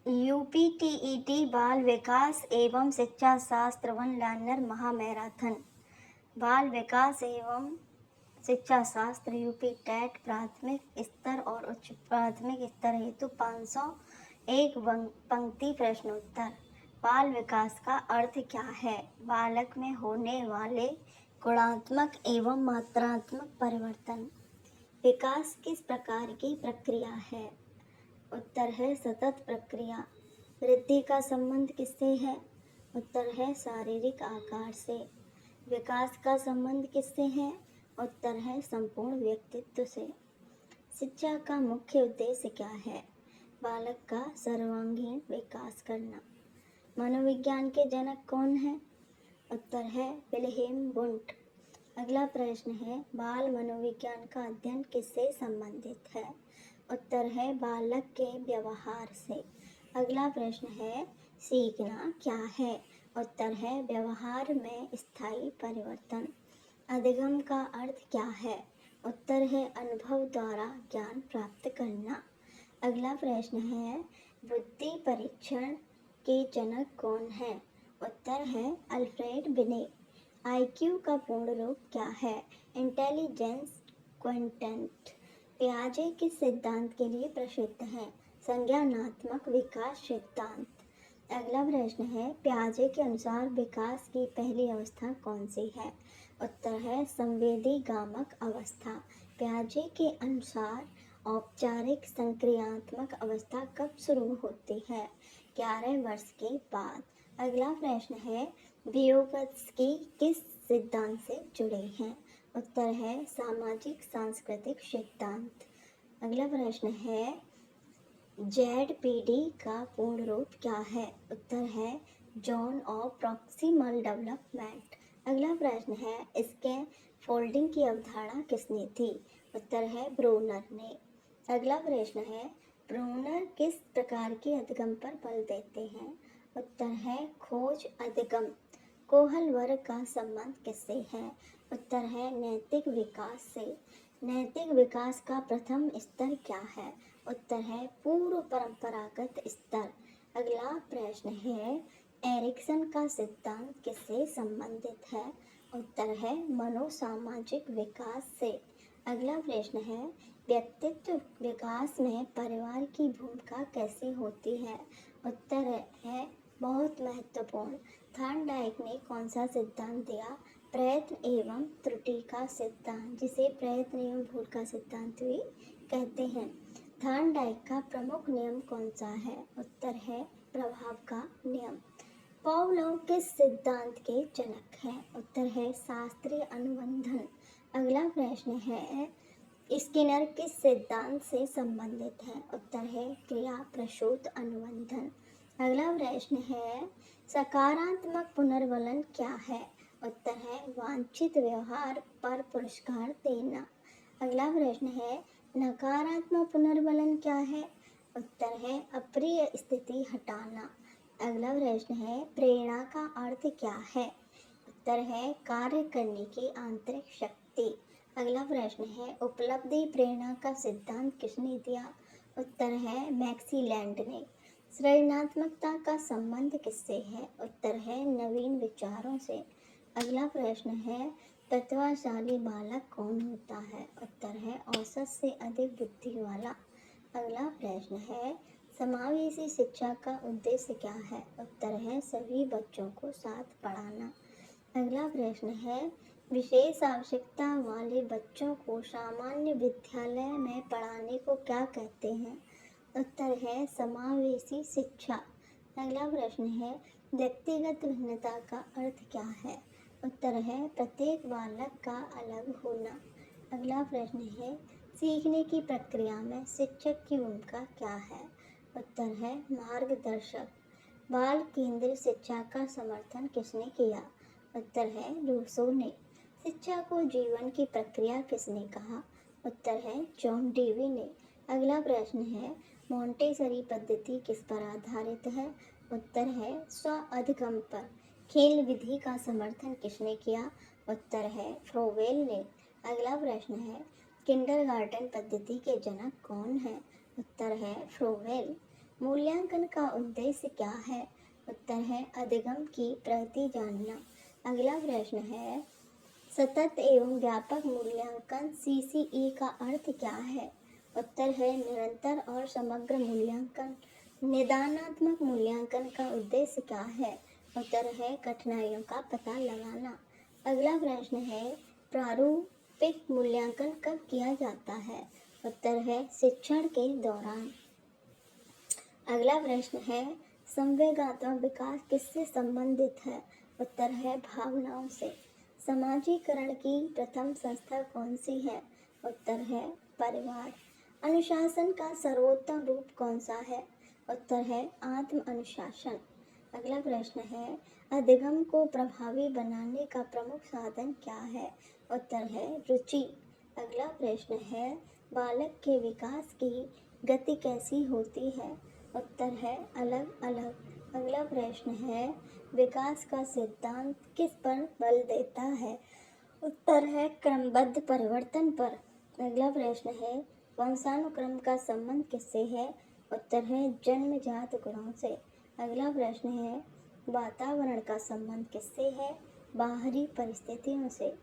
UPTET बाल विकास एवं शिक्षा शास्त्र वन लर्नर महामैराथन। बाल विकास एवं शिक्षा शास्त्र यूपी टेट प्राथमिक स्तर और उच्च प्राथमिक स्तर हेतु 501 पंक्ति प्रश्नोत्तर। बाल विकास का अर्थ क्या है? बालक में होने वाले गुणात्मक एवं मात्रात्मक परिवर्तन। विकास किस प्रकार की प्रक्रिया है? उत्तर है सतत प्रक्रिया। वृद्धि का संबंध किससे है? उत्तर है शारीरिक आकार से। विकास का संबंध किससे है? उत्तर है संपूर्ण व्यक्तित्व से। शिक्षा का मुख्य उद्देश्य क्या है? बालक का सर्वांगीण विकास करना। मनोविज्ञान के जनक कौन है? उत्तर है विल्हेम वुंट। अगला प्रश्न है बाल मनोविज्ञान का अध्ययन किससे संबंधित है? उत्तर है बालक के व्यवहार से। अगला प्रश्न है सीखना क्या है? उत्तर है व्यवहार में स्थायी परिवर्तन। अधिगम का अर्थ क्या है? उत्तर है अनुभव द्वारा ज्ञान प्राप्त करना। अगला प्रश्न है बुद्धि परीक्षण के जनक कौन है? उत्तर है अल्फ्रेड बिने। आईक्यू का पूर्ण रूप क्या है? इंटेलिजेंस क्वांटेंट। पियाजे किस सिद्धांत के लिए प्रसिद्ध है? संज्ञानात्मक विकास सिद्धांत। अगला प्रश्न है पियाजे के अनुसार विकास की पहली अवस्था कौन सी है? उत्तर है संवेदी गामक अवस्था। पियाजे के अनुसार औपचारिक संक्रियात्मक अवस्था कब शुरू होती है? 11 वर्ष के बाद। अगला प्रश्न है वियोगत्स्की किस सिद्धांत से जुड़े हैं? उत्तर है सामाजिक सांस्कृतिक सिद्धांत। अगला प्रश्न है ZPD का पूर्ण रूप क्या है? उत्तर है जोन ऑफ प्रॉक्सिमल डेवलपमेंट। अगला प्रश्न है स्कैन फोल्डिंग की अवधारणा किसने थी? उत्तर है ब्रूनर ने। अगला प्रश्न है ब्रूनर किस प्रकार के अधिगम पर बल देते हैं? उत्तर है खोज अधिगम। कोहल वर्ग का संबंध किससे है? उत्तर है नैतिक विकास से। नैतिक विकास का प्रथम स्तर क्या है? उत्तर है पूर्व परंपरागत स्तर। अगला प्रश्न है एरिक्सन का सिद्धांत किससे संबंधित है? उत्तर है मनोसामाजिक विकास से। अगला प्रश्न है व्यक्तित्व विकास में परिवार की भूमिका कैसी होती है? उत्तर है बहुत महत्वपूर्ण। थॉर्नडाइक ने कौन सा सिद्धांत दिया? प्रयत्न एवं त्रुटि का सिद्धांत, जिसे प्रयत्न एवं भूल का सिद्धांत भी कहते हैं। थॉर्नडाइक का प्रमुख नियम कौन सा है? उत्तर है प्रभाव का नियम। पावलोव किस सिद्धांत के जनक हैं? उत्तर है शास्त्रीय अनुबंधन। अगला प्रश्न है स्किनर किस सिद्धांत से संबंधित है? उत्तर है क्रिया प्रसूत अनुबंधन। अगला प्रश्न है सकारात्मक पुनर्वलन क्या है? उत्तर है वांछित व्यवहार पर पुरस्कार देना। अगला प्रश्न है नकारात्मक पुनर्वलन क्या है? उत्तर है अप्रिय स्थिति हटाना। अगला प्रश्न है प्रेरणा का अर्थ क्या है? उत्तर है कार्य करने की आंतरिक शक्ति। अगला प्रश्न है उपलब्धि प्रेरणा का सिद्धांत किसने दिया? उत्तर है मैक्सीलैंड ने। सृजनात्मकता का संबंध किससे है? उत्तर है नवीन विचारों से। अगला प्रश्न है प्रतिभाशाली बालक कौन होता है? उत्तर है औसत से अधिक बुद्धि वाला। अगला प्रश्न है समावेशी शिक्षा का उद्देश्य क्या है? उत्तर है सभी बच्चों को साथ पढ़ाना। अगला प्रश्न है विशेष आवश्यकता वाले बच्चों को सामान्य विद्यालय में पढ़ाने को क्या कहते हैं? उत्तर है समावेशी शिक्षा। अगला प्रश्न है व्यक्तिगत भिन्नता का अर्थ क्या है? उत्तर है प्रत्येक बालक का अलग होना। अगला प्रश्न है सीखने की प्रक्रिया में शिक्षक की भूमिका क्या है? उत्तर है मार्गदर्शक। बाल केंद्रित शिक्षा का समर्थन किसने किया? उत्तर है रूसो ने। शिक्षा को जीवन की प्रक्रिया किसने कहा? उत्तर है जॉन डेवी ने। अगला प्रश्न है मोंटेसरी पद्धति किस पर आधारित है? उत्तर है स्व अधिगम पर। खेल विधि का समर्थन किसने किया? उत्तर है फ्रोवेल ने। अगला प्रश्न है किंडरगार्टन पद्धति के जनक कौन है? उत्तर है फ्रोवेल। मूल्यांकन का उद्देश्य क्या है? उत्तर है अधिगम की प्रगति जानना। अगला प्रश्न है सतत एवं व्यापक मूल्यांकन सीसीई का अर्थ क्या है? उत्तर है निरंतर और समग्र मूल्यांकन। निदानात्मक मूल्यांकन का उद्देश्य क्या है? उत्तर है कठिनाइयों का पता लगाना। अगला प्रश्न है प्रारूपिक मूल्यांकन कब किया जाता है? उत्तर है शिक्षण के दौरान। अगला प्रश्न है संवेगात्मक विकास किससे संबंधित है? उत्तर है भावनाओं से। समाजीकरण की प्रथम संस्था कौन सी है? उत्तर है परिवार। अनुशासन का सर्वोत्तम रूप कौन सा है? उत्तर है आत्म अनुशासन। अगला प्रश्न है अधिगम को प्रभावी बनाने का प्रमुख साधन क्या है? उत्तर है रुचि। अगला प्रश्न है बालक के विकास की गति कैसी होती है? उत्तर है अलग अलग। अगला प्रश्न है विकास का सिद्धांत किस पर बल देता है? उत्तर है क्रमबद्ध परिवर्तन पर। अगला प्रश्न है वंशानुक्रम का संबंध किससे है? उत्तर है जन्मजात गुणों से। अगला प्रश्न है वातावरण का संबंध किससे है? बाहरी परिस्थितियों से।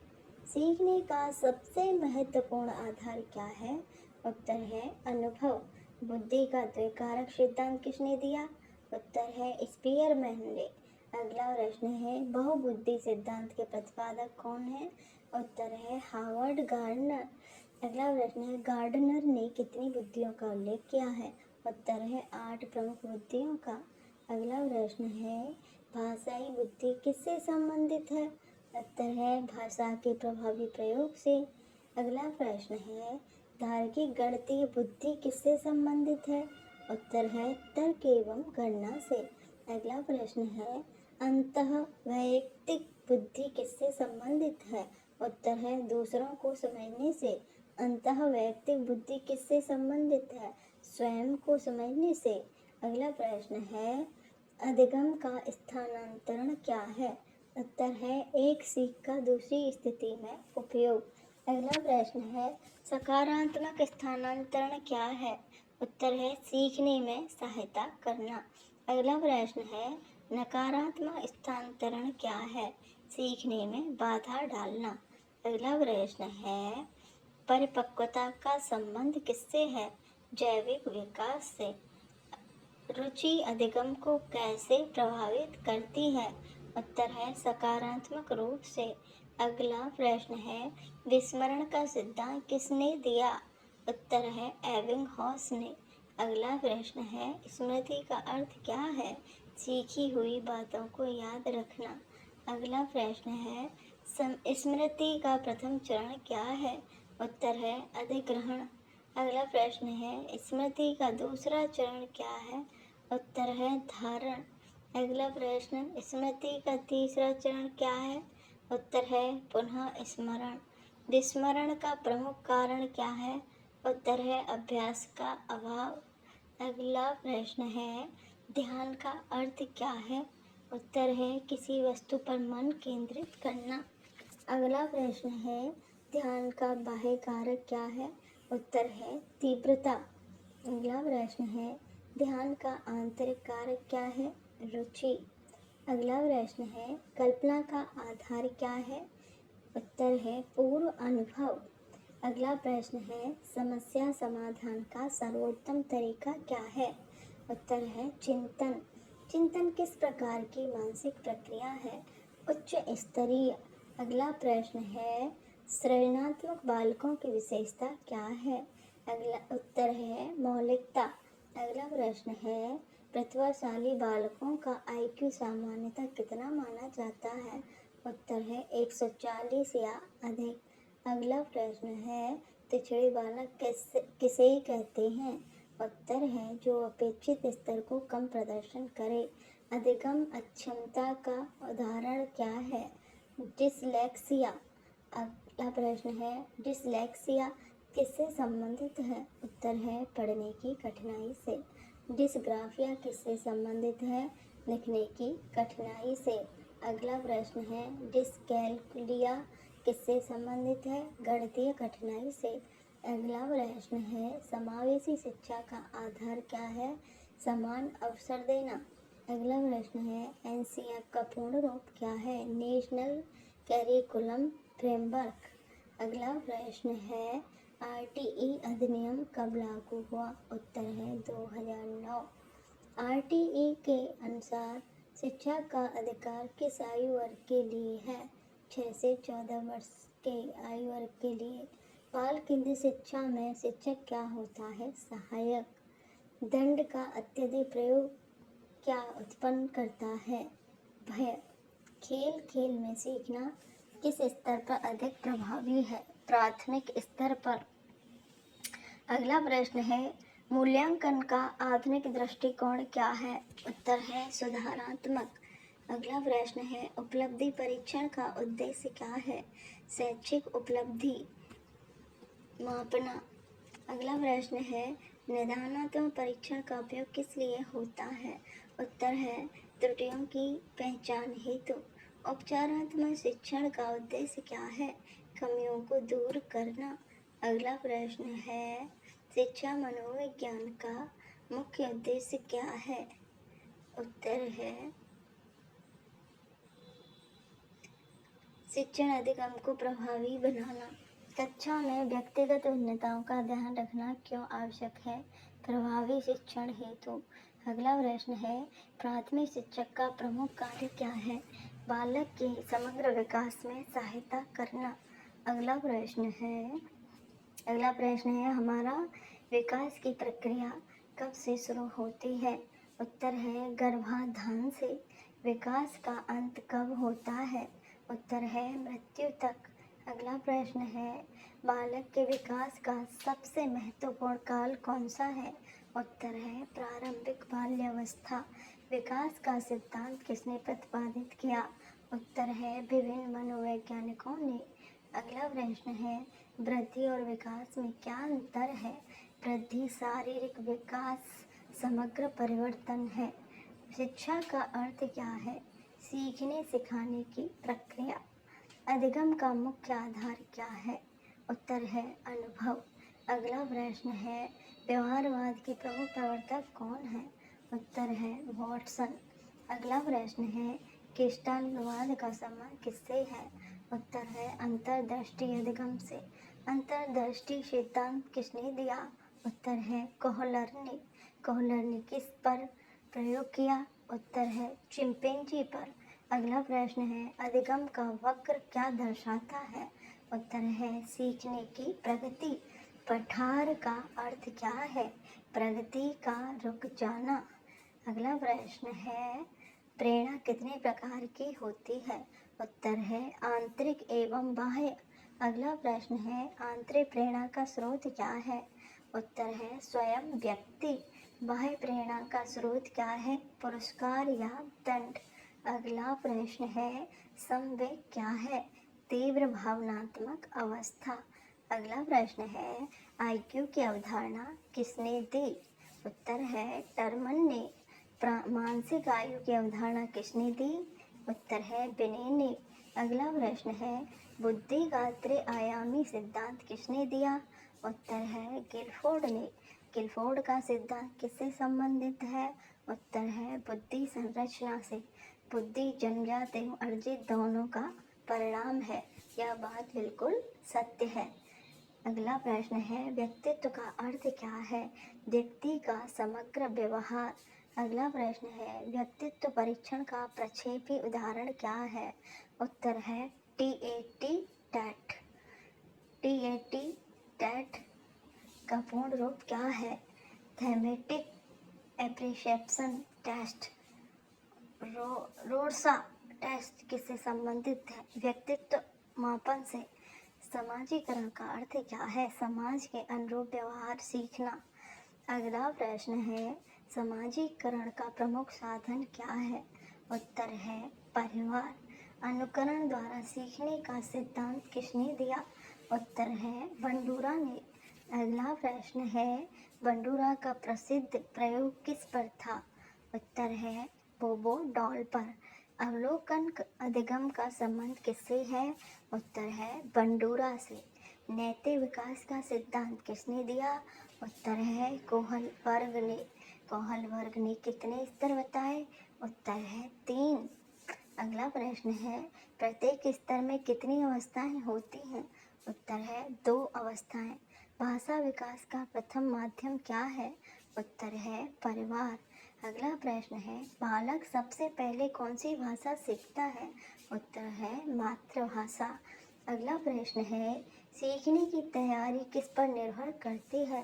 सीखने का सबसे महत्वपूर्ण आधार क्या है? उत्तर है अनुभव। बुद्धि का द्विकारक सिद्धांत किसने दिया? उत्तर है स्पीयरमैन ने। अगला प्रश्न है बहुबुद्धि सिद्धांत के प्रतिपादक कौन है? उत्तर है हावर्ड गार्डनर। अगला प्रश्न है गार्डनर ने कितनी बुद्धियों का उल्लेख किया है? उत्तर है 8 प्रमुख बुद्धियों का। अगला प्रश्न है भाषाई बुद्धि किससे संबंधित है? उत्तर है भाषा के प्रभावी प्रयोग से। अगला प्रश्न है तार्किक गणितीय बुद्धि किससे संबंधित है? उत्तर है तर्क एवं गणना से। अगला प्रश्न है अंतः वैयक्तिक बुद्धि किससे संबंधित है? उत्तर है दूसरों को समझने से। अंतः वैयक्तिक बुद्धि किससे संबंधित है? स्वयं को समझने से। अगला प्रश्न है अधिगम का स्थानांतरण क्या है? उत्तर है एक सीख का दूसरी स्थिति में उपयोग। अगला प्रश्न है सकारात्मक स्थानांतरण क्या है? उत्तर है सीखने में सहायता करना। अगला प्रश्न है नकारात्मक स्थानांतरण क्या है? सीखने में बाधा डालना। अगला प्रश्न है परिपक्वता का संबंध किससे है? जैविक विकास से। रुचि अधिगम को कैसे प्रभावित करती है? उत्तर है सकारात्मक रूप से। अगला प्रश्न है विस्मरण का सिद्धांत किसने दिया? उत्तर है एबिंगहॉस ने। अगला प्रश्न है स्मृति का अर्थ क्या है? सीखी हुई बातों को याद रखना। अगला प्रश्न है स्मृति का प्रथम चरण क्या है? उत्तर है अधिग्रहण। अगला प्रश्न है स्मृति का दूसरा चरण क्या है? उत्तर है धारण। अगला प्रश्न स्मृति का तीसरा चरण क्या है? उत्तर है पुनः स्मरण। विस्मरण का प्रमुख कारण क्या है? उत्तर है अभ्यास का अभाव। अगला प्रश्न है ध्यान का अर्थ क्या है? उत्तर है किसी वस्तु पर मन केंद्रित करना। अगला प्रश्न है ध्यान का बाह्य कारक क्या है? उत्तर है तीव्रता। अगला प्रश्न है ध्यान का आंतरिक कारक क्या है? रुचि। अगला प्रश्न है कल्पना का आधार क्या है? उत्तर है पूर्व अनुभव। अगला प्रश्न है समस्या समाधान का सर्वोत्तम तरीका क्या है? उत्तर है चिंतन। चिंतन किस प्रकार की मानसिक प्रक्रिया है? उच्च स्तरीय। अगला प्रश्न है सृजनात्मक बालकों की विशेषता क्या है? अगला उत्तर है मौलिकता। अगला प्रश्न है प्रतिभाशाली बालकों का IQ सामान्यतः कितना माना जाता है? उत्तर है 140 या अधिक। अगला प्रश्न है पिछड़े बालक किसे कहते हैं? उत्तर है जो अपेक्षित स्तर को कम प्रदर्शन करे। अधिगम अक्षमता का उदाहरण क्या है? डिसलेक्सिया। अगला प्रश्न है डिसलेक्सिया किससे संबंधित है? उत्तर है पढ़ने की कठिनाई से। डिसग्राफिया किससे संबंधित है? लिखने की कठिनाई से। अगला प्रश्न है डिसकैल्कुलिया किससे संबंधित है? गणितीय कठिनाई से। अगला प्रश्न है समावेशी शिक्षा का आधार क्या है? समान अवसर देना। अगला प्रश्न है एनसीएफ का पूर्ण रूप क्या है? National curriculum framework. अगला प्रश्न है आरटीई अधिनियम कब लागू हुआ? उत्तर है 2009। आरटीई के अनुसार शिक्षा का अधिकार किस आयु वर्ग के लिए है? 6 से 14 वर्ष के आयु वर्ग के लिए। बाल केंद्रीय शिक्षा में शिक्षक क्या होता है? सहायक। दंड का अत्यधिक प्रयोग क्या उत्पन्न करता है? भय। खेल खेल में सीखना किस स्तर पर अधिक प्रभावी है? प्राथमिक स्तर पर। अगला प्रश्न है मूल्यांकन का आधुनिक दृष्टिकोण क्या है? उत्तर है सुधारात्मक। अगला प्रश्न है उपलब्धि परीक्षण का उद्देश्य क्या है? शैक्षिक उपलब्धि मापना। अगला प्रश्न है निदानात्मक परीक्षण का उपयोग किस लिए होता है? उत्तर है त्रुटियों की पहचान हेतु। उपचारात्मक शिक्षण का उद्देश्य क्या है? कमियों को दूर करना। अगला प्रश्न है शिक्षा मनोविज्ञान का मुख्य उद्देश्य क्या है? उत्तर है शिक्षण अधिगम को प्रभावी बनाना। कक्षा में व्यक्तिगत भिन्नताओं का ध्यान रखना क्यों आवश्यक है? प्रभावी शिक्षण हेतु। अगला प्रश्न है प्राथमिक शिक्षक का प्रमुख कार्य क्या है? बालक के समग्र विकास में सहायता करना। अगला प्रश्न है हमारा विकास की प्रक्रिया कब से शुरू होती है? उत्तर है गर्भाधान से। विकास का अंत कब होता है? उत्तर है मृत्यु तक। अगला प्रश्न है बालक के विकास का सबसे महत्वपूर्ण काल कौन सा है? उत्तर है प्रारंभिक बाल्यावस्था। विकास का सिद्धांत किसने प्रतिपादित किया? उत्तर है विभिन्न मनोवैज्ञानिकों ने। अगला प्रश्न है वृद्धि और विकास में क्या अंतर है? वृद्धि शारीरिक, विकास समग्र परिवर्तन है। शिक्षा का अर्थ क्या है? सीखने सिखाने की प्रक्रिया। अधिगम का मुख्य आधार क्या है? उत्तर है अनुभव। अगला प्रश्न है व्यवहारवाद के प्रमुख प्रवर्तक कौन है? उत्तर है वॉटसन। अगला प्रश्न है कृष्णवाद का संबंध किससे है? उत्तर है अंतर्दृष्टि अधिगम से। अंतर्दृष्टि सिद्धांत किसने दिया? उत्तर है कोहलर ने। कोहलर ने किस पर प्रयोग किया? उत्तर है चिंपैंजी पर। अगला प्रश्न है अधिगम का वक्र क्या दर्शाता है? उत्तर है सीखने की प्रगति। पठार का अर्थ क्या है? प्रगति का रुक जाना। अगला प्रश्न है प्रेरणा कितने प्रकार की होती है? उत्तर है आंतरिक एवं बाह्य। अगला प्रश्न है आंतरिक प्रेरणा का स्रोत क्या है? उत्तर है स्वयं व्यक्ति। बाह्य प्रेरणा का स्रोत क्या है? पुरस्कार या दंड। अगला प्रश्न है संवेग क्या है? तीव्र भावनात्मक अवस्था। अगला प्रश्न है आईक्यू की अवधारणा किसने दी? उत्तर है टर्मन ने। मानसिक आयु की अवधारणा किसने दी? उत्तर है बिने ने। अगला प्रश्न है बुद्धि का त्रिआयामी सिद्धांत किसने दिया? उत्तर है गिलफोर्ड ने। गिलफोर्ड का सिद्धांत किससे संबंधित है? उत्तर है बुद्धि संरचना से। बुद्धि जन्मजात एवं अर्जित दोनों का परिणाम है। यह बात बिल्कुल सत्य है। अगला प्रश्न है व्यक्तित्व का अर्थ क्या है? व्यक्ति का समग्र व्यवहार। अगला प्रश्न है व्यक्तित्व परीक्षण का प्रक्षेपी उदाहरण क्या है? उत्तर है टीएटी टेट। टीएटी टेट का पूर्ण रूप क्या है? Thematic appreciation test. Rorschach test किससे संबंधित है? व्यक्तित्व मापन से। समाजीकरण का अर्थ क्या है? समाज के अनुरूप व्यवहार सीखना। अगला प्रश्न है समाजीकरण का प्रमुख साधन क्या है? उत्तर है परिवार। अनुकरण द्वारा सीखने का सिद्धांत किसने दिया? उत्तर है बंडूरा ने। अगला प्रश्न है बंडूरा का प्रसिद्ध प्रयोग किस पर था? उत्तर है बोबो डॉल पर। अवलोकन अधिगम का संबंध किससे है? उत्तर है बंडूरा से। नैतिक विकास का सिद्धांत किसने दिया? उत्तर है कोहलबर्ग ने। कौहल वर्ग ने कितने स्तर बताए? उत्तर है 3। अगला प्रश्न है, प्रत्येक स्तर में कितनी अवस्थाएं होती हैं? उत्तर है 2 अवस्थाएं। भाषा विकास का प्रथम माध्यम क्या है? उत्तर है परिवार। अगला प्रश्न है, बालक सबसे पहले कौन सी भाषा सीखता है? उत्तर है मातृभाषा। अगला प्रश्न है, सीखने की तैयारी किस पर निर्भर करती है?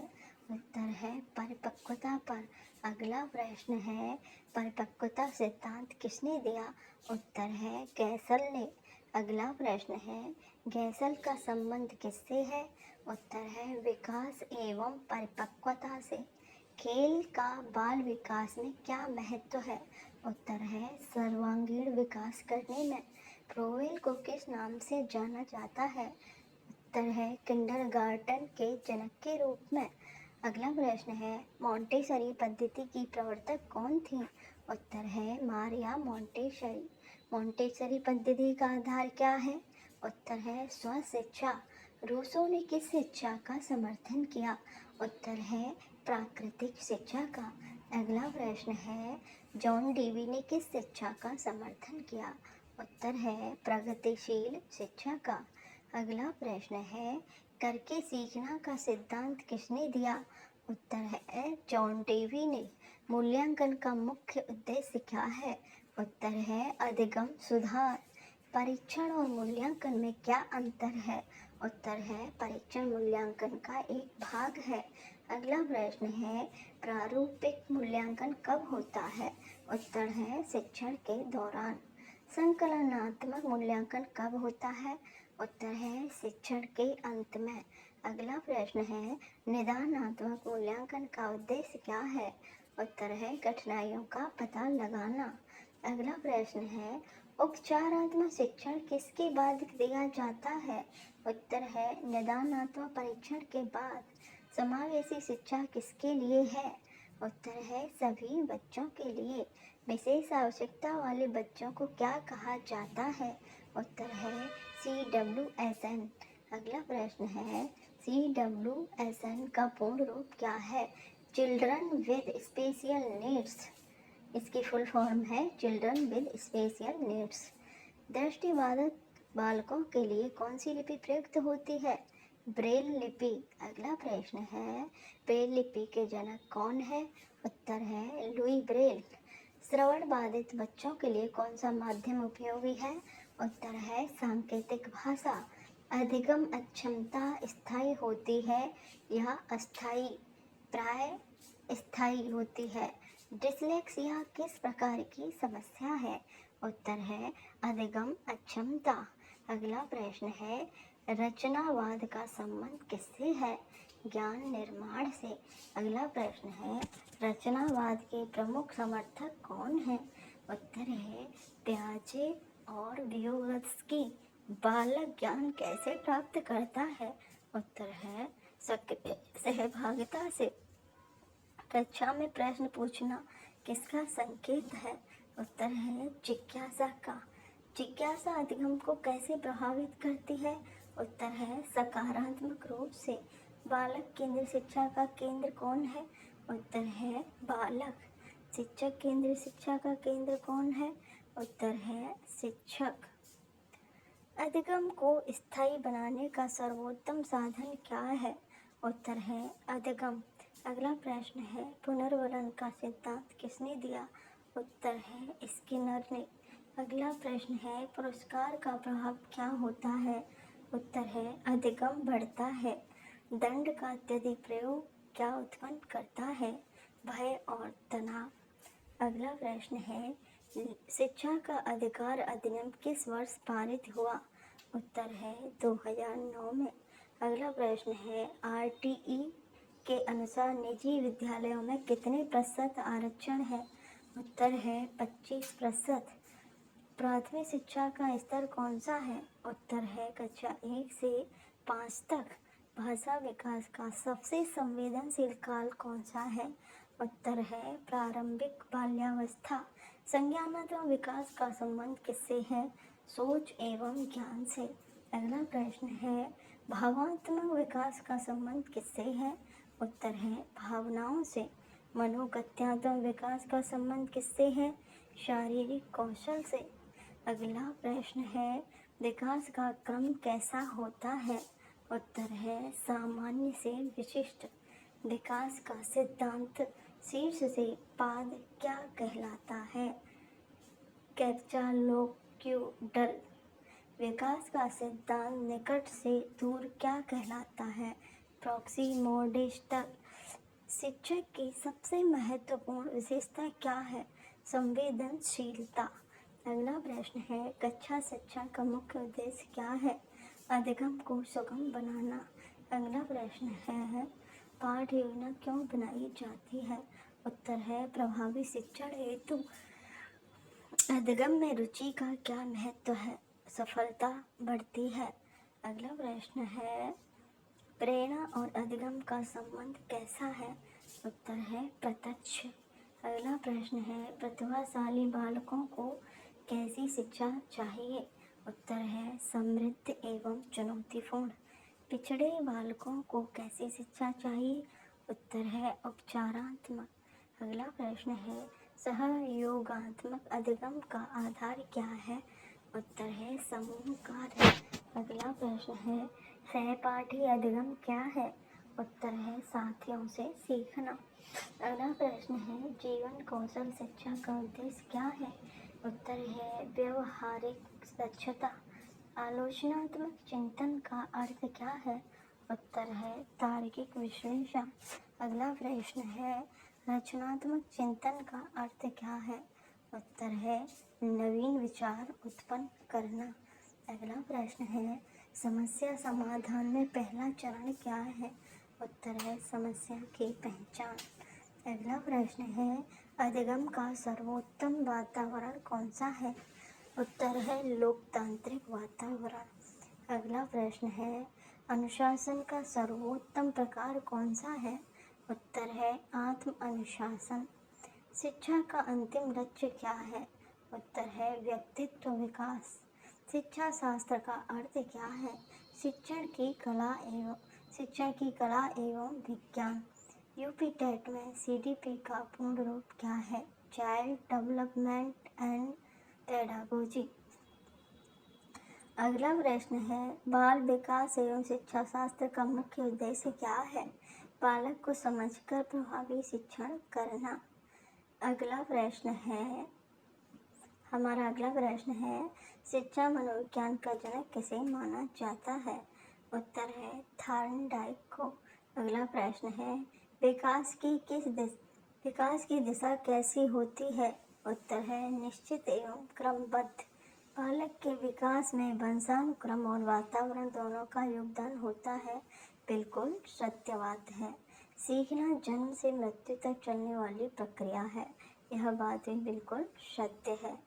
उत्तर है परिपक्वता पर। अगला प्रश्न है, परिपक्वता सिद्धांत किसने दिया? उत्तर है गैसल ने। अगला प्रश्न है, गैसल का संबंध किससे है? उत्तर है विकास एवं परिपक्वता से। खेल का बाल विकास में क्या महत्व है? उत्तर है सर्वांगीण विकास करने में। फ्रोवेल को किस नाम से जाना जाता है? उत्तर है किंडरगार्टन के जनक के रूप में। अगला प्रश्न है, मोंटेसरी पद्धति की प्रवर्तक कौन थी? उत्तर है मारिया मोंटेसरी। मोंटेसरी पद्धति का आधार क्या है? उत्तर है स्व शिक्षा। रूसो ने किस शिक्षा का समर्थन किया? उत्तर है प्राकृतिक शिक्षा का। अगला प्रश्न है, जॉन डेवी ने किस शिक्षा का समर्थन किया? उत्तर है प्रगतिशील शिक्षा का। अगला प्रश्न है, करके सीखना का सिद्धांत किसने दिया? उत्तर है जॉन डेवी ने। मूल्यांकन का मुख्य उद्देश्य क्या है? उत्तर है अधिगम सुधार। परीक्षण और मूल्यांकन में क्या अंतर है? उत्तर है परीक्षण मूल्यांकन का एक भाग है। अगला प्रश्न है, प्रारूपिक मूल्यांकन कब होता है? उत्तर है शिक्षण के दौरान। संकलनात्मक मूल्यांकन कब होता है? उत्तर है शिक्षण के अंत में। अगला प्रश्न है, निदानात्मक मूल्यांकन का उद्देश्य क्या है? उत्तर है कठिनाइयों का पता लगाना। अगला प्रश्न है, उपचारात्मक शिक्षण किसके बाद दिया जाता है? उत्तर है निदानात्मक परीक्षण के बाद। समावेशी शिक्षा किसके लिए है? उत्तर है सभी बच्चों के लिए। विशेष आवश्यकता वाले बच्चों को क्या कहा जाता है? उत्तर है CWSN। अगला प्रश्न है, CWSN का पूर्ण रूप क्या है? Children with special needs. इसकी फुल फॉर्म है चिल्ड्रन विद स्पेशल नीड्स। दृष्टिबाधित बालकों के लिए कौन सी लिपि प्रयुक्त होती है? ब्रेल लिपि। अगला प्रश्न है, ब्रेल लिपि के जनक कौन है? उत्तर है लुई ब्रेल। श्रवण बाधित बच्चों के लिए कौन सा माध्यम उपयोगी है? उत्तर है सांकेतिक भाषा। अधिगम अक्षमता स्थायी होती है या अस्थायी? प्राय स्थायी होती है। डिसलेक्सिया किस प्रकार की समस्या है? उत्तर है अधिगम अक्षमता। अगला प्रश्न है, रचनावाद का संबंध किससे है? ज्ञान निर्माण से। अगला प्रश्न है, रचनावाद के प्रमुख समर्थक कौन है? उत्तर है प्याजे और वियोगत्स्की। बालक ज्ञान कैसे प्राप्त करता है? उत्तर है सक्रिय सहभागिता से। कक्षा में प्रश्न पूछना किसका संकेत है? उत्तर है जिज्ञासा का। जिज्ञासा अधिगम को कैसे प्रभावित करती है? उत्तर है सकारात्मक रूप से। बालक केंद्र शिक्षा का केंद्र कौन है? उत्तर है बालक। शिक्षक केंद्र शिक्षा का केंद्र कौन है? उत्तर है शिक्षक। अधिगम को स्थायी बनाने का सर्वोत्तम साधन क्या है? उत्तर है अधिगम। अगला प्रश्न है, पुनर्वलन का सिद्धांत किसने दिया? उत्तर है स्किनर ने। अगला प्रश्न है, पुरस्कार का प्रभाव क्या होता है? उत्तर है अधिगम बढ़ता है। दंड का अत्यधिक प्रयोग क्या उत्पन्न करता है? भय और तनाव। अगला प्रश्न है, शिक्षा का अधिकार अधिनियम किस वर्ष पारित हुआ? उत्तर है 2009 में। अगला प्रश्न है, RTE के अनुसार निजी विद्यालयों में कितने प्रतिशत आरक्षण है? उत्तर है 25%। प्राथमिक शिक्षा का स्तर कौन सा है? उत्तर है कक्षा 1 से 5 तक। भाषा विकास का सबसे संवेदनशील काल कौन सा है? उत्तर है प्रारंभिक बाल्यावस्था। संज्ञानात्मक विकास का संबंध किससे है? सोच एवं ज्ञान से। अगला प्रश्न है, भावात्मक विकास का संबंध किससे है? उत्तर है भावनाओं से। मनोगत्यात्मक विकास का संबंध किससे है? शारीरिक कौशल से। अगला प्रश्न है, विकास का क्रम कैसा होता है? उत्तर है सामान्य से विशिष्ट। विकास का सिद्धांत शीर्ष से पाद क्या कहलाता है? कैप्चालोक्यूडल। विकास का सिद्धांत निकट से दूर क्या कहलाता है? प्रॉक्सिमोडिस्टल। शिक्षक की सबसे महत्वपूर्ण विशेषता क्या है? संवेदनशीलता। अगला प्रश्न है, कक्षा शिक्षा का मुख्य उद्देश्य क्या है? अधिगम को सुगम बनाना। अगला प्रश्न है, पाठ योजना क्यों बनाई जाती है? उत्तर है प्रभावी शिक्षण हेतु। अधिगम में रुचि का क्या महत्व है? सफलता बढ़ती है। अगला प्रश्न है, प्रेरणा और अधिगम का संबंध कैसा है? उत्तर है प्रत्यक्ष। अगला प्रश्न है, प्रतिभाशाली बालकों को कैसी शिक्षा चाहिए? उत्तर है समृद्ध एवं चुनौतीपूर्ण। पिछड़े बालकों को कैसी शिक्षा चाहिए? उत्तर है उपचारात्मक। अगला प्रश्न है, सहयोगात्मक अधिगम का आधार क्या है? उत्तर है समूह कार्य। अगला प्रश्न है, सहपाठी अधिगम क्या है? उत्तर है साथियों से सीखना। अगला प्रश्न है, जीवन कौशल शिक्षा का उद्देश्य क्या है? उत्तर है व्यवहारिक दक्षता। आलोचनात्मक चिंतन का अर्थ क्या है? उत्तर है तार्किक विश्लेषण। अगला प्रश्न है, रचनात्मक चिंतन का अर्थ क्या है? उत्तर है नवीन विचार उत्पन्न करना। अगला प्रश्न है, समस्या समाधान में पहला चरण क्या है? उत्तर है समस्या की पहचान। अगला प्रश्न है, अधिगम का सर्वोत्तम वातावरण कौन सा है? उत्तर है लोकतांत्रिक वातावरण। अगला प्रश्न है, अनुशासन का सर्वोत्तम प्रकार कौन सा है? उत्तर है आत्म अनुशासन। शिक्षा का अंतिम लक्ष्य क्या है? उत्तर है व्यक्तित्व विकास। शिक्षा शास्त्र का अर्थ क्या है? शिक्षण की कला एवं विज्ञान। यूपी टेट में सीडीपी का पूर्ण रूप क्या है? Child development and pedagogy. अगला प्रश्न है, बाल विकास एवं शिक्षा शास्त्र का मुख्य उद्देश्य क्या है? बालक को समझकर प्रभावी शिक्षण करना। अगला प्रश्न है, हमारा अगला प्रश्न है, शिक्षा मनोविज्ञान का जनक किसे माना जाता है? उत्तर है थॉर्नडाइक को। अगला प्रश्न है, विकास की दिशा कैसी होती है? उत्तर है निश्चित एवं क्रमबद्ध। बालक के विकास में वंशानुक्रम और वातावरण दोनों का योगदान होता है। बिल्कुल सत्य बात है। सीखना जन्म से मृत्यु तक चलने वाली प्रक्रिया है। यह बात भी बिल्कुल सत्य है।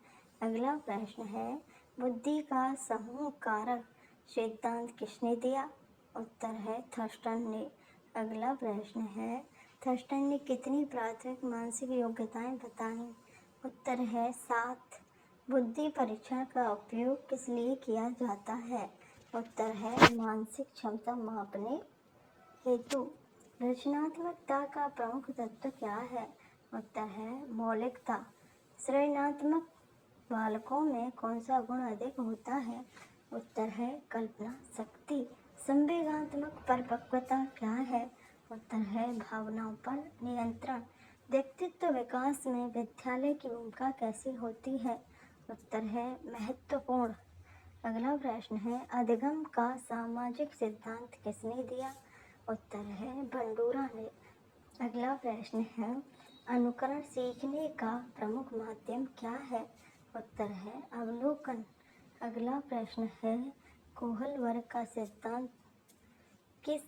अगला प्रश्न है, बुद्धि का समूह कारक सिद्धांत किसने दिया? उत्तर है थर्स्टन ने। अगला प्रश्न है, थर्स्टन ने कितनी प्राथमिक मानसिक योग्यताएं बताई? उत्तर है 7। बुद्धि परीक्षण का उपयोग किस लिए किया जाता है? उत्तर है मानसिक क्षमता मापने हेतु। रचनात्मकता का प्रमुख तत्व क्या है? उत्तर है मौलिकता। सृजनात्मक बालकों में कौन सा गुण अधिक होता है? उत्तर है कल्पना शक्ति। संवेगात्मक परिपक्वता क्या है? उत्तर है भावनाओं पर नियंत्रण। व्यक्तित्व विकास में विद्यालय की भूमिका कैसी होती है? उत्तर है महत्वपूर्ण। अगला प्रश्न है, अधिगम का सामाजिक सिद्धांत किसने दिया? उत्तर है बंडूरा ने। अगला प्रश्न है, अनुकरण सीखने का प्रमुख माध्यम क्या है? उत्तर है अवलोकन। अगला प्रश्न है, कोहल वर्ग का सिद्धांत किस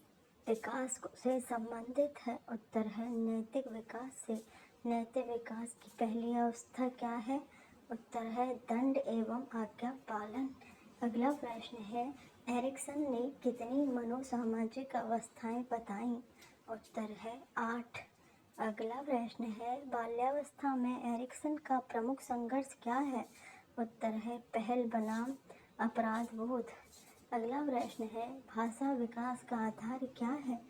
विकास से संबंधित है? उत्तर है नैतिक विकास से। नैतिक विकास की पहली अवस्था क्या है? उत्तर है दंड एवं आज्ञा पालन। अगला प्रश्न है, एरिक्सन ने कितनी मनोसामाजिक अवस्थाएं बताई? उत्तर है 8। अगला प्रश्न है, बाल्यावस्था में एरिक्सन का प्रमुख संघर्ष क्या है? उत्तर है पहल बनाम अपराध बोध। अगला प्रश्न है, भाषा विकास का आधार क्या है?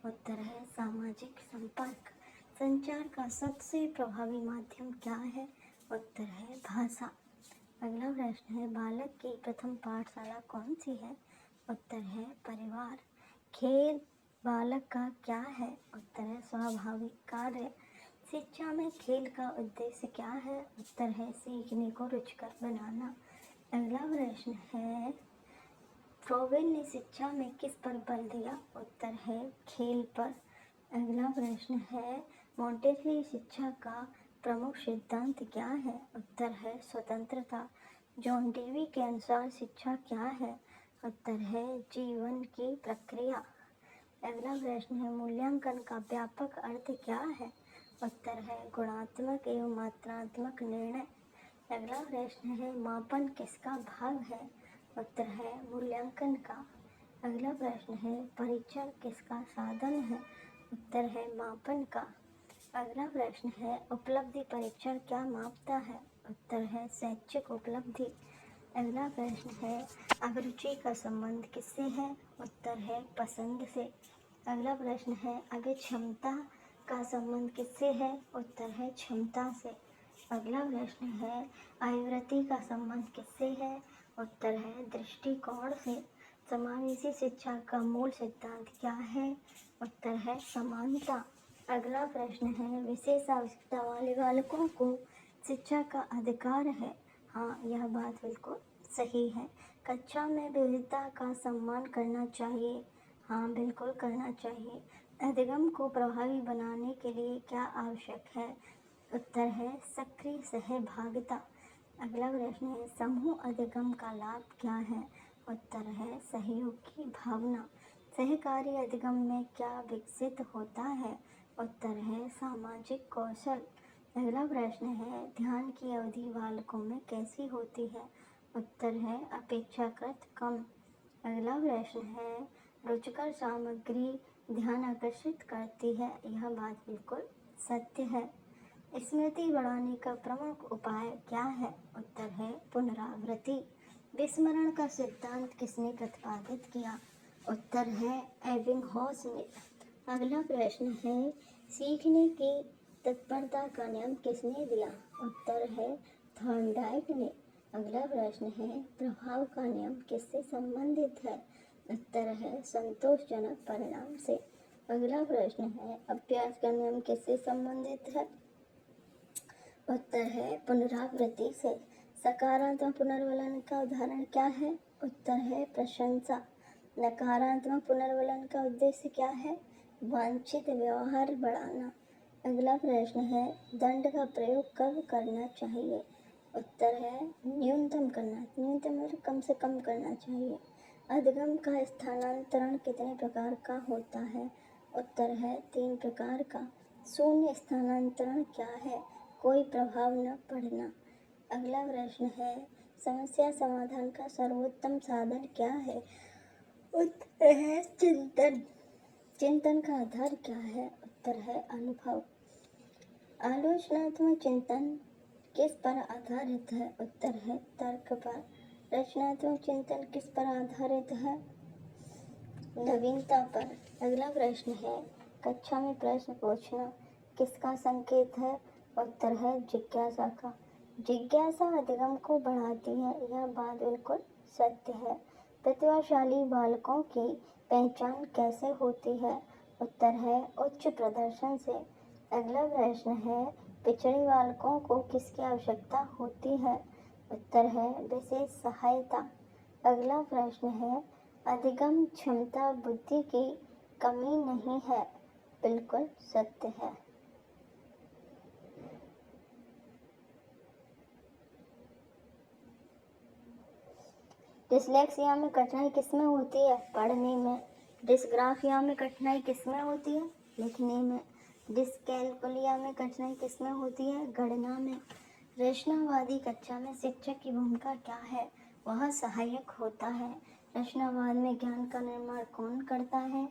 उत्तर है सामाजिक संपर्क। संचार का सबसे प्रभावी माध्यम क्या है? उत्तर है भाषा। अगला प्रश्न है, बालक की प्रथम पाठशाला कौन सी है? उत्तर है परिवार। खेल बालक का क्या है? उत्तर है स्वाभाविक कार्य। शिक्षा में खेल का उद्देश्य क्या है? उत्तर है सीखने को रुचिकर बनाना। अगला प्रश्न है, फ्रोबेल ने शिक्षा में किस पर बल दिया? उत्तर है खेल पर। अगला प्रश्न है, मोंटेसरी शिक्षा का प्रमुख सिद्धांत क्या है? उत्तर है स्वतंत्रता। जॉन डेवी के अनुसार शिक्षा क्या है? उत्तर है जीवन की प्रक्रिया। अगला प्रश्न है, मूल्यांकन का व्यापक अर्थ क्या है? उत्तर है गुणात्मक एवं मात्रात्मक निर्णय। अगला प्रश्न है, मापन किसका भाग है? उत्तर है मूल्यांकन का। अगला प्रश्न है, परीक्षण किसका साधन है? उत्तर है मापन का। अगला प्रश्न है, उपलब्धि परीक्षण क्या मापता है? उत्तर है शैक्षिक उपलब्धि। अगला प्रश्न है, अभिरुचि का संबंध किससे है? उत्तर है पसंद से। अगला प्रश्न है, अभिक्षमता का संबंध किससे है? उत्तर है क्षमता से। अगला प्रश्न है, आयुर्वृत्ति का संबंध किससे है? उत्तर है दृष्टिकोण से। समावेशी शिक्षा का मूल सिद्धांत क्या है? उत्तर है समानता। अगला प्रश्न है, विशेष आवश्यकता वाले बालकों को शिक्षा का अधिकार है। हाँ, यह बात बिल्कुल सही है। कक्षा में विविधता का सम्मान करना चाहिए। हाँ, बिल्कुल करना चाहिए। अधिगम को प्रभावी बनाने के लिए क्या आवश्यक है? उत्तर है सक्रिय सहभागिता। अगला प्रश्न है, समूह अधिगम का लाभ क्या है? उत्तर है सहयोग की भावना। सहकारी अधिगम में क्या विकसित होता है? उत्तर है सामाजिक कौशल। अगला प्रश्न है, ध्यान की अवधि बालकों में कैसी होती है? उत्तर है अपेक्षाकृत कम। अगला प्रश्न है, रुचिकर सामग्री ध्यान आकर्षित करती है। यह बात बिल्कुल सत्य है। स्मृति बढ़ाने का प्रमुख उपाय क्या है? उत्तर है पुनरावृत्ति। विस्मरण का सिद्धांत किसने प्रतिपादित किया? उत्तर है एबिंगहॉस ने। अगला प्रश्न है, सीखने की तत्परता का नियम किसने दिया? उत्तर है थॉर्नडाइक ने। अगला प्रश्न है, प्रभाव का नियम किससे संबंधित है? उत्तर है संतोषजनक परिणाम से। अगला प्रश्न है, अभ्यास का नियम किससे संबंधित है? उत्तर है पुनरावृत्ति से। सकारात्मक पुनर्वलन का उदाहरण क्या है? उत्तर है प्रशंसा। नकारात्मक पुनर्वलन का उद्देश्य क्या है? वांछित व्यवहार बढ़ाना। अगला प्रश्न है, दंड का प्रयोग कब करना चाहिए? उत्तर है न्यूनतम मतलब कम से कम करना चाहिए। अधिगम का स्थानांतरण कितने प्रकार का होता है? उत्तर है 3 प्रकार का। शून्य स्थानांतरण क्या है? कोई प्रभाव न पड़ना। अगला प्रश्न है, समस्या समाधान का सर्वोत्तम साधन क्या है? उत्तर है चिंतन। चिंतन का आधार क्या है? उत्तर है अनुभव। आलोचनात्मक चिंतन किस पर आधारित है? उत्तर है तर्क पर। रचनात्मक चिंतन किस पर आधारित है? नवीनता पर। अगला प्रश्न है, कक्षा में प्रश्न पूछना किसका संकेत है? उत्तर है जिज्ञासा का। जिज्ञासा अधिगम को बढ़ाती है। यह बात बिल्कुल सत्य है। प्रतिभाशाली बालकों की पहचान कैसे होती है? उत्तर है उच्च प्रदर्शन से। अगला प्रश्न है, पिछड़े बालकों को किसकी आवश्यकता होती है? उत्तर है विशेष सहायता। अगला प्रश्न है, अधिगम क्षमता बुद्धि की कमी नहीं है। बिल्कुल सत्य है। डिसलेक्सिया में कठिनाई किसमें होती है? पढ़ने में। डिस्ग्राफिया में कठिनाई किसमें होती है? लिखने में। डिस्कैलकुलिया में कठिनाई किसमें होती है? गणना में। रचनावादी कक्षा में शिक्षक की भूमिका क्या है? वह सहायक होता है। रचनावाद में ज्ञान का निर्माण कौन करता है?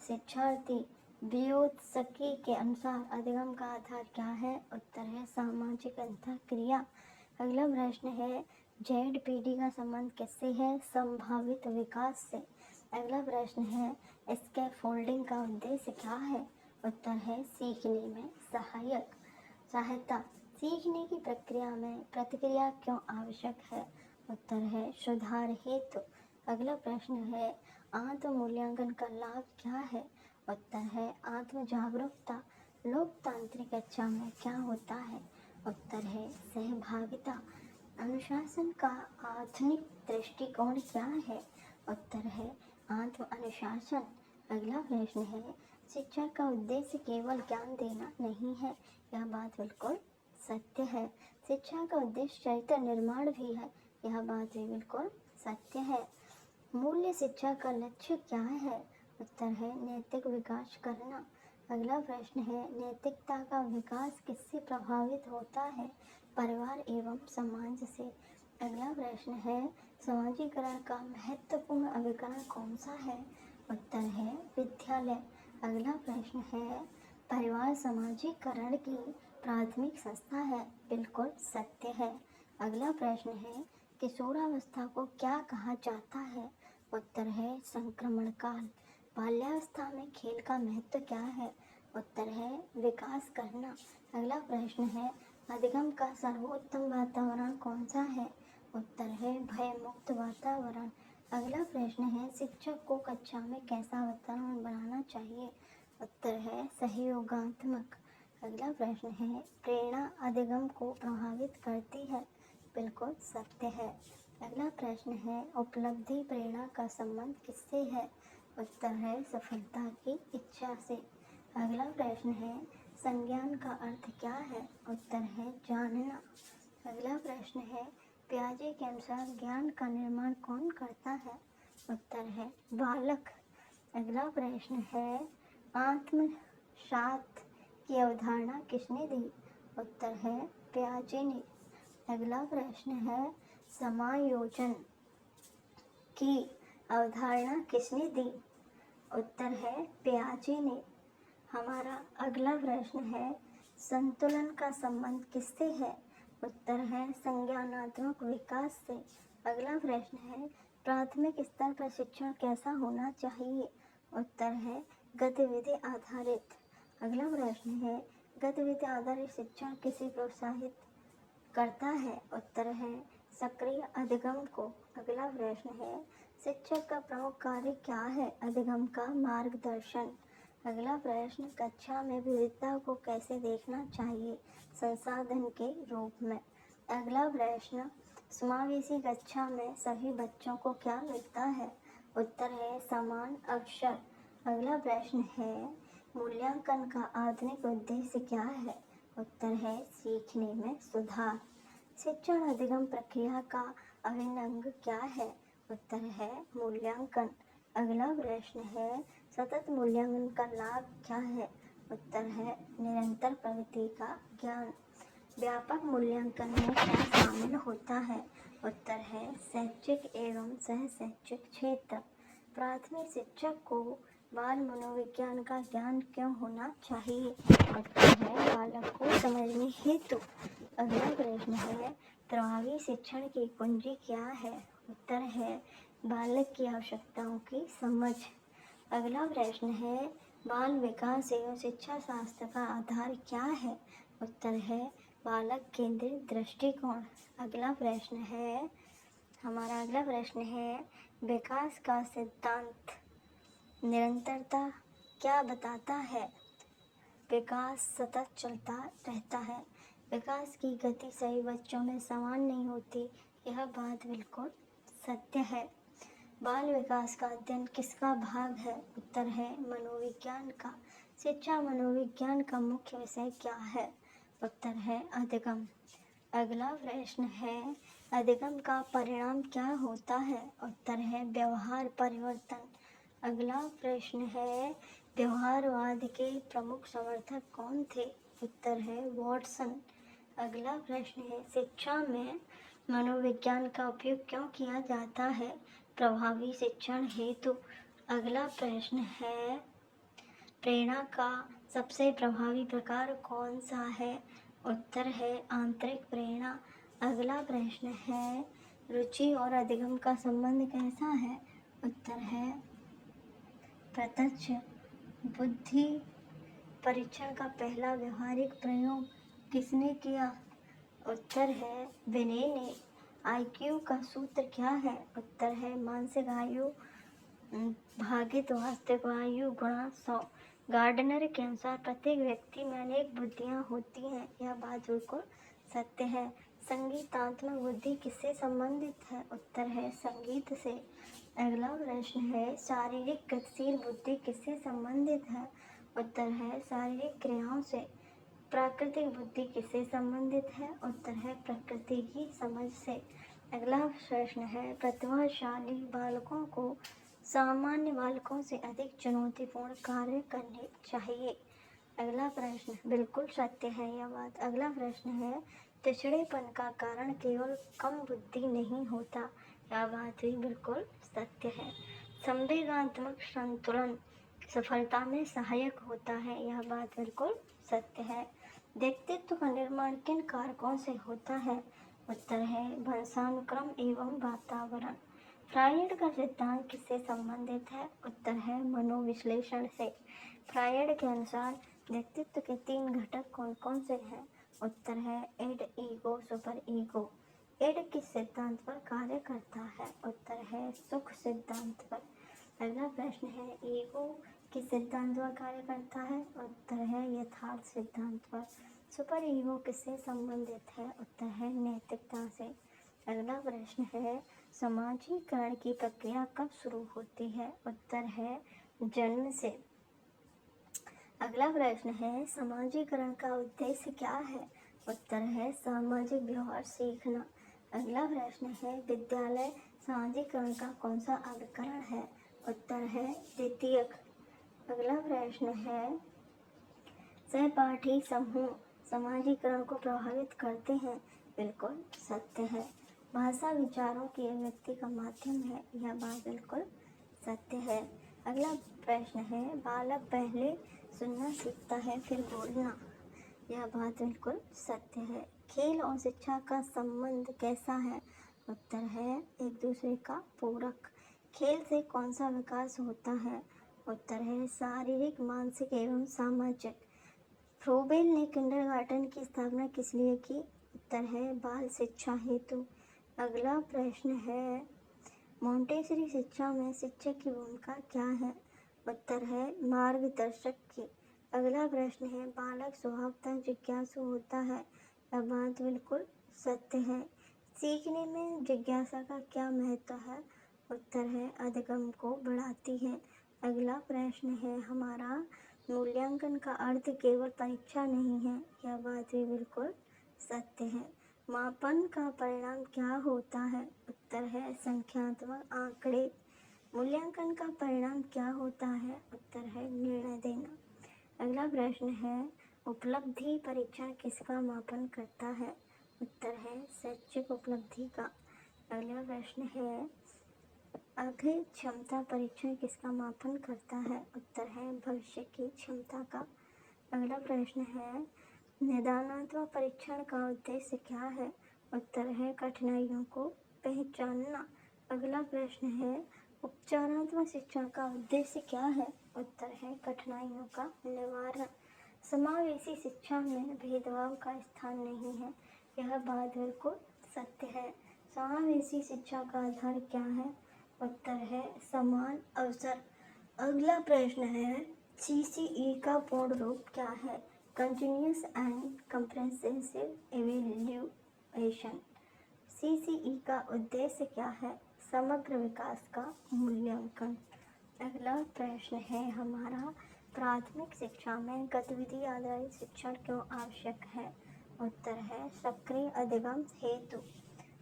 शिक्षार्थी। व्योत्सकी के अनुसार अधिगम का आधार क्या है? उत्तर है सामाजिक अंतःक्रिया। अगला प्रश्न है, ZPD का संबंध किससे है? संभावित विकास से। अगला प्रश्न है, स्कैफोल्डिंग का उद्देश्य क्या है? उत्तर है सीखने में सहायक। सहायता, सीखने की प्रक्रिया में प्रतिक्रिया क्यों आवश्यक है? उत्तर है सुधार हेतु। अगला प्रश्न है आत्म मूल्यांकन का लाभ क्या है? उत्तर है आत्म जागरूकता। लोकतांत्रिक कक्षा में क्या होता है? उत्तर है सहभागिता। अनुशासन का आधुनिक दृष्टिकोण क्या है? उत्तर है आत्म अनुशासन। अगला प्रश्न है शिक्षा का उद्देश्य केवल ज्ञान देना नहीं है। यह बात बिल्कुल सत्य है। शिक्षा का उद्देश्य चरित्र निर्माण भी है। यह बात भी बिल्कुल सत्य है। मूल्य शिक्षा का लक्ष्य क्या है? उत्तर है नैतिक विकास करना। अगला प्रश्न है नैतिकता का विकास किससे प्रभावित होता है? परिवार एवं समाज से। अगला प्रश्न है समाजीकरण का महत्वपूर्ण अभिकरण कौन सा है? उत्तर है विद्यालय। अगला प्रश्न है परिवार समाजीकरण की प्राथमिक संस्था है। बिल्कुल सत्य है। अगला प्रश्न है किशोरावस्था को क्या कहा जाता है? उत्तर है संक्रमण काल। बाल्यावस्था में खेल का महत्व क्या है? उत्तर है विकास करना। अगला प्रश्न है अधिगम का सर्वोत्तम वातावरण कौन सा है? उत्तर है भय मुक्त वातावरण। अगला प्रश्न है शिक्षक को कक्षा में कैसा वातावरण बनाना चाहिए? उत्तर है सहयोगात्मक। अगला प्रश्न है प्रेरणा अधिगम को प्रभावित करती है। बिल्कुल सत्य है। अगला प्रश्न है उपलब्धि प्रेरणा का संबंध किससे है? उत्तर है सफलता की इच्छा से। अगला प्रश्न है संज्ञान का अर्थ क्या है? उत्तर है जानना। अगला प्रश्न है पियाजे के अनुसार ज्ञान का निर्माण कौन करता है? उत्तर है बालक। अगला प्रश्न है आत्मसात की अवधारणा किसने दी? उत्तर है पियाजे ने। अगला प्रश्न है समायोजन की अवधारणा किसने दी? उत्तर है पियाजे ने। हमारा अगला प्रश्न है संतुलन का संबंध किससे है? उत्तर है संज्ञानात्मक विकास से। अगला प्रश्न है प्राथमिक स्तर पर शिक्षण कैसा होना चाहिए? उत्तर है गतिविधि आधारित। अगला प्रश्न है गतिविधि आधारित शिक्षण किसे प्रोत्साहित करता है? उत्तर है सक्रिय अधिगम को। अगला प्रश्न है शिक्षक का प्रमुख कार्य क्या है? अधिगम का मार्गदर्शन। अगला प्रश्न कक्षा में विविधता को कैसे देखना चाहिए? संसाधन के रूप में। अगला प्रश्न समावेशी कक्षा में सभी बच्चों को क्या मिलता है? उत्तर है समान अवसर। अगला प्रश्न है मूल्यांकन का आधुनिक उद्देश्य क्या है? उत्तर है सीखने में सुधार। शिक्षण अधिगम प्रक्रिया का अभिन्न अंग क्या है? उत्तर है मूल्यांकन। अगला प्रश्न है सतत मूल्यांकन का लाभ क्या है? उत्तर है निरंतर प्रगति का ज्ञान। व्यापक मूल्यांकन में क्या शामिल होता है? उत्तर है शैक्षिक एवं सह शैक्षिक क्षेत्र। प्राथमिक शिक्षक को बाल मनोविज्ञान का ज्ञान क्यों होना चाहिए? उत्तर है बालक को समझने हेतु। अगला प्रश्न है प्रभावी शिक्षण की कुंजी क्या है? उत्तर है बालक की आवश्यकताओं की समझ। अगला प्रश्न है बाल विकास एवं शिक्षा शास्त्र का आधार क्या है? उत्तर है बालक केंद्रित दृष्टिकोण। अगला प्रश्न है हमारा अगला प्रश्न है विकास का सिद्धांत निरंतरता क्या बताता है? विकास सतत चलता रहता है। विकास की गति सभी बच्चों में समान नहीं होती। यह बात बिल्कुल सत्य है। बाल विकास का अध्ययन किसका भाग है? उत्तर है मनोविज्ञान का। शिक्षा मनोविज्ञान का मुख्य विषय क्या है? उत्तर है अधिगम। अगला प्रश्न है अधिगम का परिणाम क्या होता है? उत्तर है व्यवहार परिवर्तन। अगला प्रश्न है व्यवहारवाद के प्रमुख समर्थक कौन थे? उत्तर है वॉटसन। अगला प्रश्न है शिक्षा में मनोविज्ञान का उपयोग क्यों किया जाता है? प्रभावी शिक्षण हेतु। अगला प्रश्न है प्रेरणा का सबसे प्रभावी प्रकार कौन सा है? उत्तर है आंतरिक प्रेरणा। अगला प्रश्न है रुचि और अधिगम का संबंध कैसा है? उत्तर है प्रत्यक्ष। बुद्धि परीक्षण का पहला व्यावहारिक प्रयोग किसने किया? उत्तर है विनय ने। आईक्यू का सूत्र क्या है? उत्तर है मानसिक आयु भागित वास्तविक आयु गुणा 100। गार्डनर के अनुसार प्रत्येक व्यक्ति में अनेक बुद्धियां होती हैं, यह बात बिल्कुल सत्य है। संगीतात्मक बुद्धि किससे संबंधित है? उत्तर है संगीत से। अगला प्रश्न है शारीरिक गतिशील बुद्धि किससे संबंधित है? उत्तर है शारीरिक क्रियाओं से। प्राकृतिक बुद्धि किससे संबंधित है? उत्तर है प्रकृति की समझ से। अगला प्रश्न है प्रतिभाशाली बालकों को सामान्य बालकों से अधिक चुनौतीपूर्ण कार्य करने चाहिए। अगला प्रश्न बिल्कुल सत्य है यह बात। अगला प्रश्न है पिछड़ेपन का कारण केवल कम बुद्धि नहीं होता, यह बात भी बिल्कुल सत्य है। संवेगात्मक संतुलन सफलता में सहायक होता है, यह बात बिल्कुल सत्य है। व्यक्तित्व का निर्माण किन कारकों से होता है? उत्तर है वंशानुक्रम एवं वातावरण। फ्रायड का सिद्धांत किससे संबंधित है? उत्तर है मनोविश्लेषण से। फ्रायड के अनुसार व्यक्तित्व के 3 घटक कौन कौन से हैं? उत्तर है id, ego, superego. Id किस सिद्धांत पर कार्य करता है? उत्तर है सुख सिद्धांत पर। अगला प्रश्न है ईगो किस सिद्धांत पर कार्य करता है? उत्तर है यथार्थ सिद्धांत पर। सुपर ईगो किससे संबंधित है? उत्तर है नैतिकता से। अगला प्रश्न है समाजीकरण की प्रक्रिया कब शुरू होती है? उत्तर है जन्म से। अगला प्रश्न है समाजीकरण का उद्देश्य क्या है? उत्तर है सामाजिक व्यवहार सीखना। अगला प्रश्न है विद्यालय समाजीकरण का कौन सा अभिकरण है? उत्तर है द्वितीयक। अगला प्रश्न है सहपाठी समूह समाजीकरण को प्रभावित करते हैं, बिल्कुल सत्य है। भाषा विचारों की अभिव्यक्ति का माध्यम है, यह बात बिल्कुल सत्य है। अगला प्रश्न है बालक पहले सुनना सीखता है फिर बोलना, यह बात बिल्कुल सत्य है। खेल और शिक्षा का संबंध कैसा है? उत्तर है एक दूसरे का पूरक। खेल से कौन सा विकास होता है? उत्तर है शारीरिक, मानसिक एवं सामाजिक। फ्रोबेल ने किंडरगार्टन की स्थापना किस लिए की? उत्तर है बाल शिक्षा हेतु। अगला प्रश्न है मोंटेसरी शिक्षा में शिक्षक की भूमिका क्या है? उत्तर है मार्गदर्शक की। अगला प्रश्न है बालक स्वभावतः जिज्ञासु होता है, यह बात बिल्कुल सत्य है। सीखने में जिज्ञासा का क्या महत्व है? उत्तर है अधिगम को बढ़ाती है। अगला प्रश्न है हमारा मूल्यांकन का अर्थ केवल परीक्षा नहीं है, यह बात भी बिल्कुल सत्य है। मापन का परिणाम क्या होता है? उत्तर है संख्यात्मक आंकड़े। मूल्यांकन का परिणाम क्या होता है? उत्तर है निर्णय देना। अगला प्रश्न है उपलब्धि परीक्षण किसका मापन करता है? उत्तर है शैक्षिक उपलब्धि का। अगला प्रश्न है अभिज क्षमता परीक्षण किसका मापन करता है? उत्तर है भविष्य की क्षमता का। अगला प्रश्न है निदानात्मक परीक्षण का उद्देश्य क्या है? उत्तर है कठिनाइयों को पहचानना। अगला प्रश्न है उपचारात्मक शिक्षा का उद्देश्य क्या है? उत्तर है कठिनाइयों का निवारण। समावेशी शिक्षा में भेदभाव का स्थान नहीं है, यह बात बिल्कुल सत्य है। समावेशी शिक्षा का आधार क्या है? उत्तर है समान अवसर। अगला प्रश्न है CCE का पूर्ण रूप क्या है? Continuous and comprehensive evaluation. CCE का उद्देश्य क्या है? समग्र विकास का मूल्यांकन। अगला प्रश्न है हमारा प्राथमिक शिक्षा में गतिविधि आधारित शिक्षण क्यों आवश्यक है? उत्तर है सक्रिय अधिगम हेतु।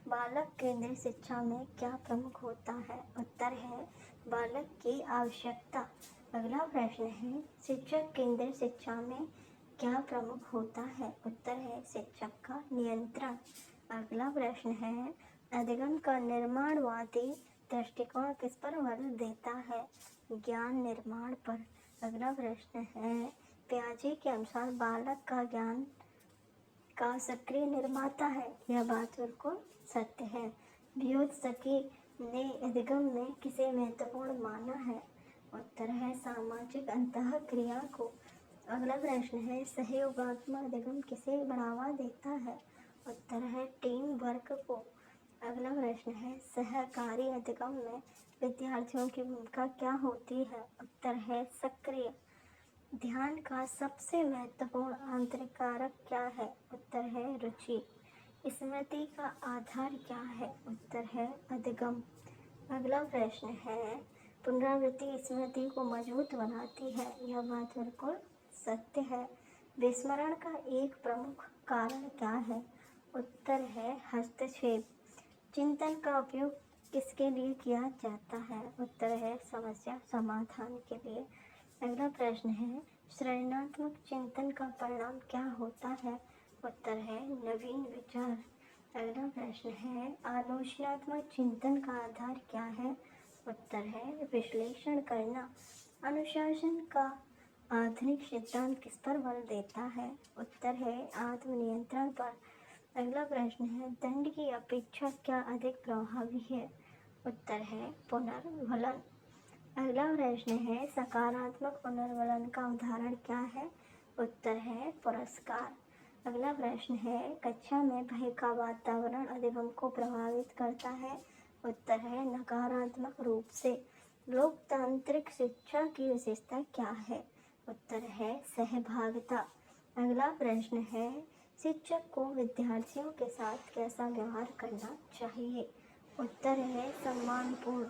बालक केंद्रित शिक्षा में क्या प्रमुख होता है? उत्तर है बालक की आवश्यकता। अगला प्रश्न है शिक्षक केंद्रित शिक्षा में क्या प्रमुख होता है? उत्तर है शिक्षक का नियंत्रण। अगला प्रश्न है अधिगम का निर्माणवादी दृष्टिकोण किस पर बल देता है? ज्ञान निर्माण पर। अगला प्रश्न है पियाजे के अनुसार बालक का ज्ञान का सक्रिय निर्माता है, यह बात बिल्कुल सत्य है। व्योत्सकी ने अधिगम में किसे महत्वपूर्ण माना है? उत्तर है सामाजिक अंतःक्रिया को। अगला प्रश्न है सहयोगात्मक अधिगम किसे बढ़ावा देता है? उत्तर है टीम वर्क को। अगला प्रश्न है सहकारी अधिगम में विद्यार्थियों की भूमिका क्या होती है? उत्तर है सक्रिय। ध्यान का सबसे महत्वपूर्ण आंतरिक कारक क्या है? उत्तर है रुचि। स्मृति का आधार क्या है? उत्तर है अधिगम। अगला प्रश्न है पुनरावृत्ति स्मृति को मजबूत बनाती है। यह बात बिल्कुल सत्य है। विस्मरण का एक प्रमुख कारण क्या है? उत्तर है हस्तक्षेप। चिंतन का उपयोग किसके लिए किया जाता है? उत्तर है समस्या समाधान के लिए। अगला प्रश्न है सृजनात्मक चिंतन का परिणाम क्या होता है? उत्तर है नवीन विचार। अगला प्रश्न है आलोचनात्मक चिंतन का आधार क्या है? उत्तर है विश्लेषण करना। अनुशासन का आधुनिक सिद्धांत किस पर बल देता है? उत्तर है आत्मनियंत्रण पर। अगला प्रश्न है दंड की अपेक्षा क्या अधिक प्रभावी है? उत्तर है पुनर्वलन। अगला प्रश्न है सकारात्मक पुनर्वलन का उदाहरण क्या है? उत्तर है पुरस्कार। अगला प्रश्न है कक्षा में भय का वातावरण अधिगम को प्रभावित करता है? उत्तर है नकारात्मक रूप से। लोकतांत्रिक शिक्षा की विशेषता क्या है? उत्तर है सहभागिता। अगला प्रश्न है शिक्षक को विद्यार्थियों के साथ कैसा व्यवहार करना चाहिए? उत्तर है सम्मानपूर्ण।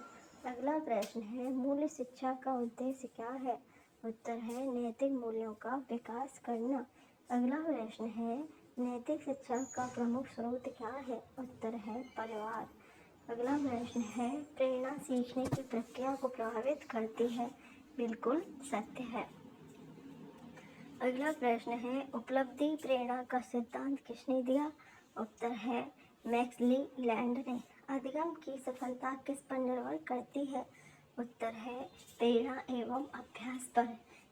अगला प्रश्न है मूल्य शिक्षा का उद्देश्य क्या है? उत्तर है नैतिक मूल्यों का विकास करना। अगला प्रश्न है नैतिक शिक्षा का प्रमुख स्रोत क्या है? उत्तर है परिवार। अगला प्रश्न है प्रेरणा सीखने की प्रक्रिया को प्रभावित करती है। बिल्कुल सत्य है। अगला प्रश्न है उपलब्धि प्रेरणा का सिद्धांत किसने दिया? उत्तर है मैक्सली लैंड ने। अधिगम की सफलता किस पर निर्भर करती है? उत्तर है प्रेरणा एवं अभ्यास पर।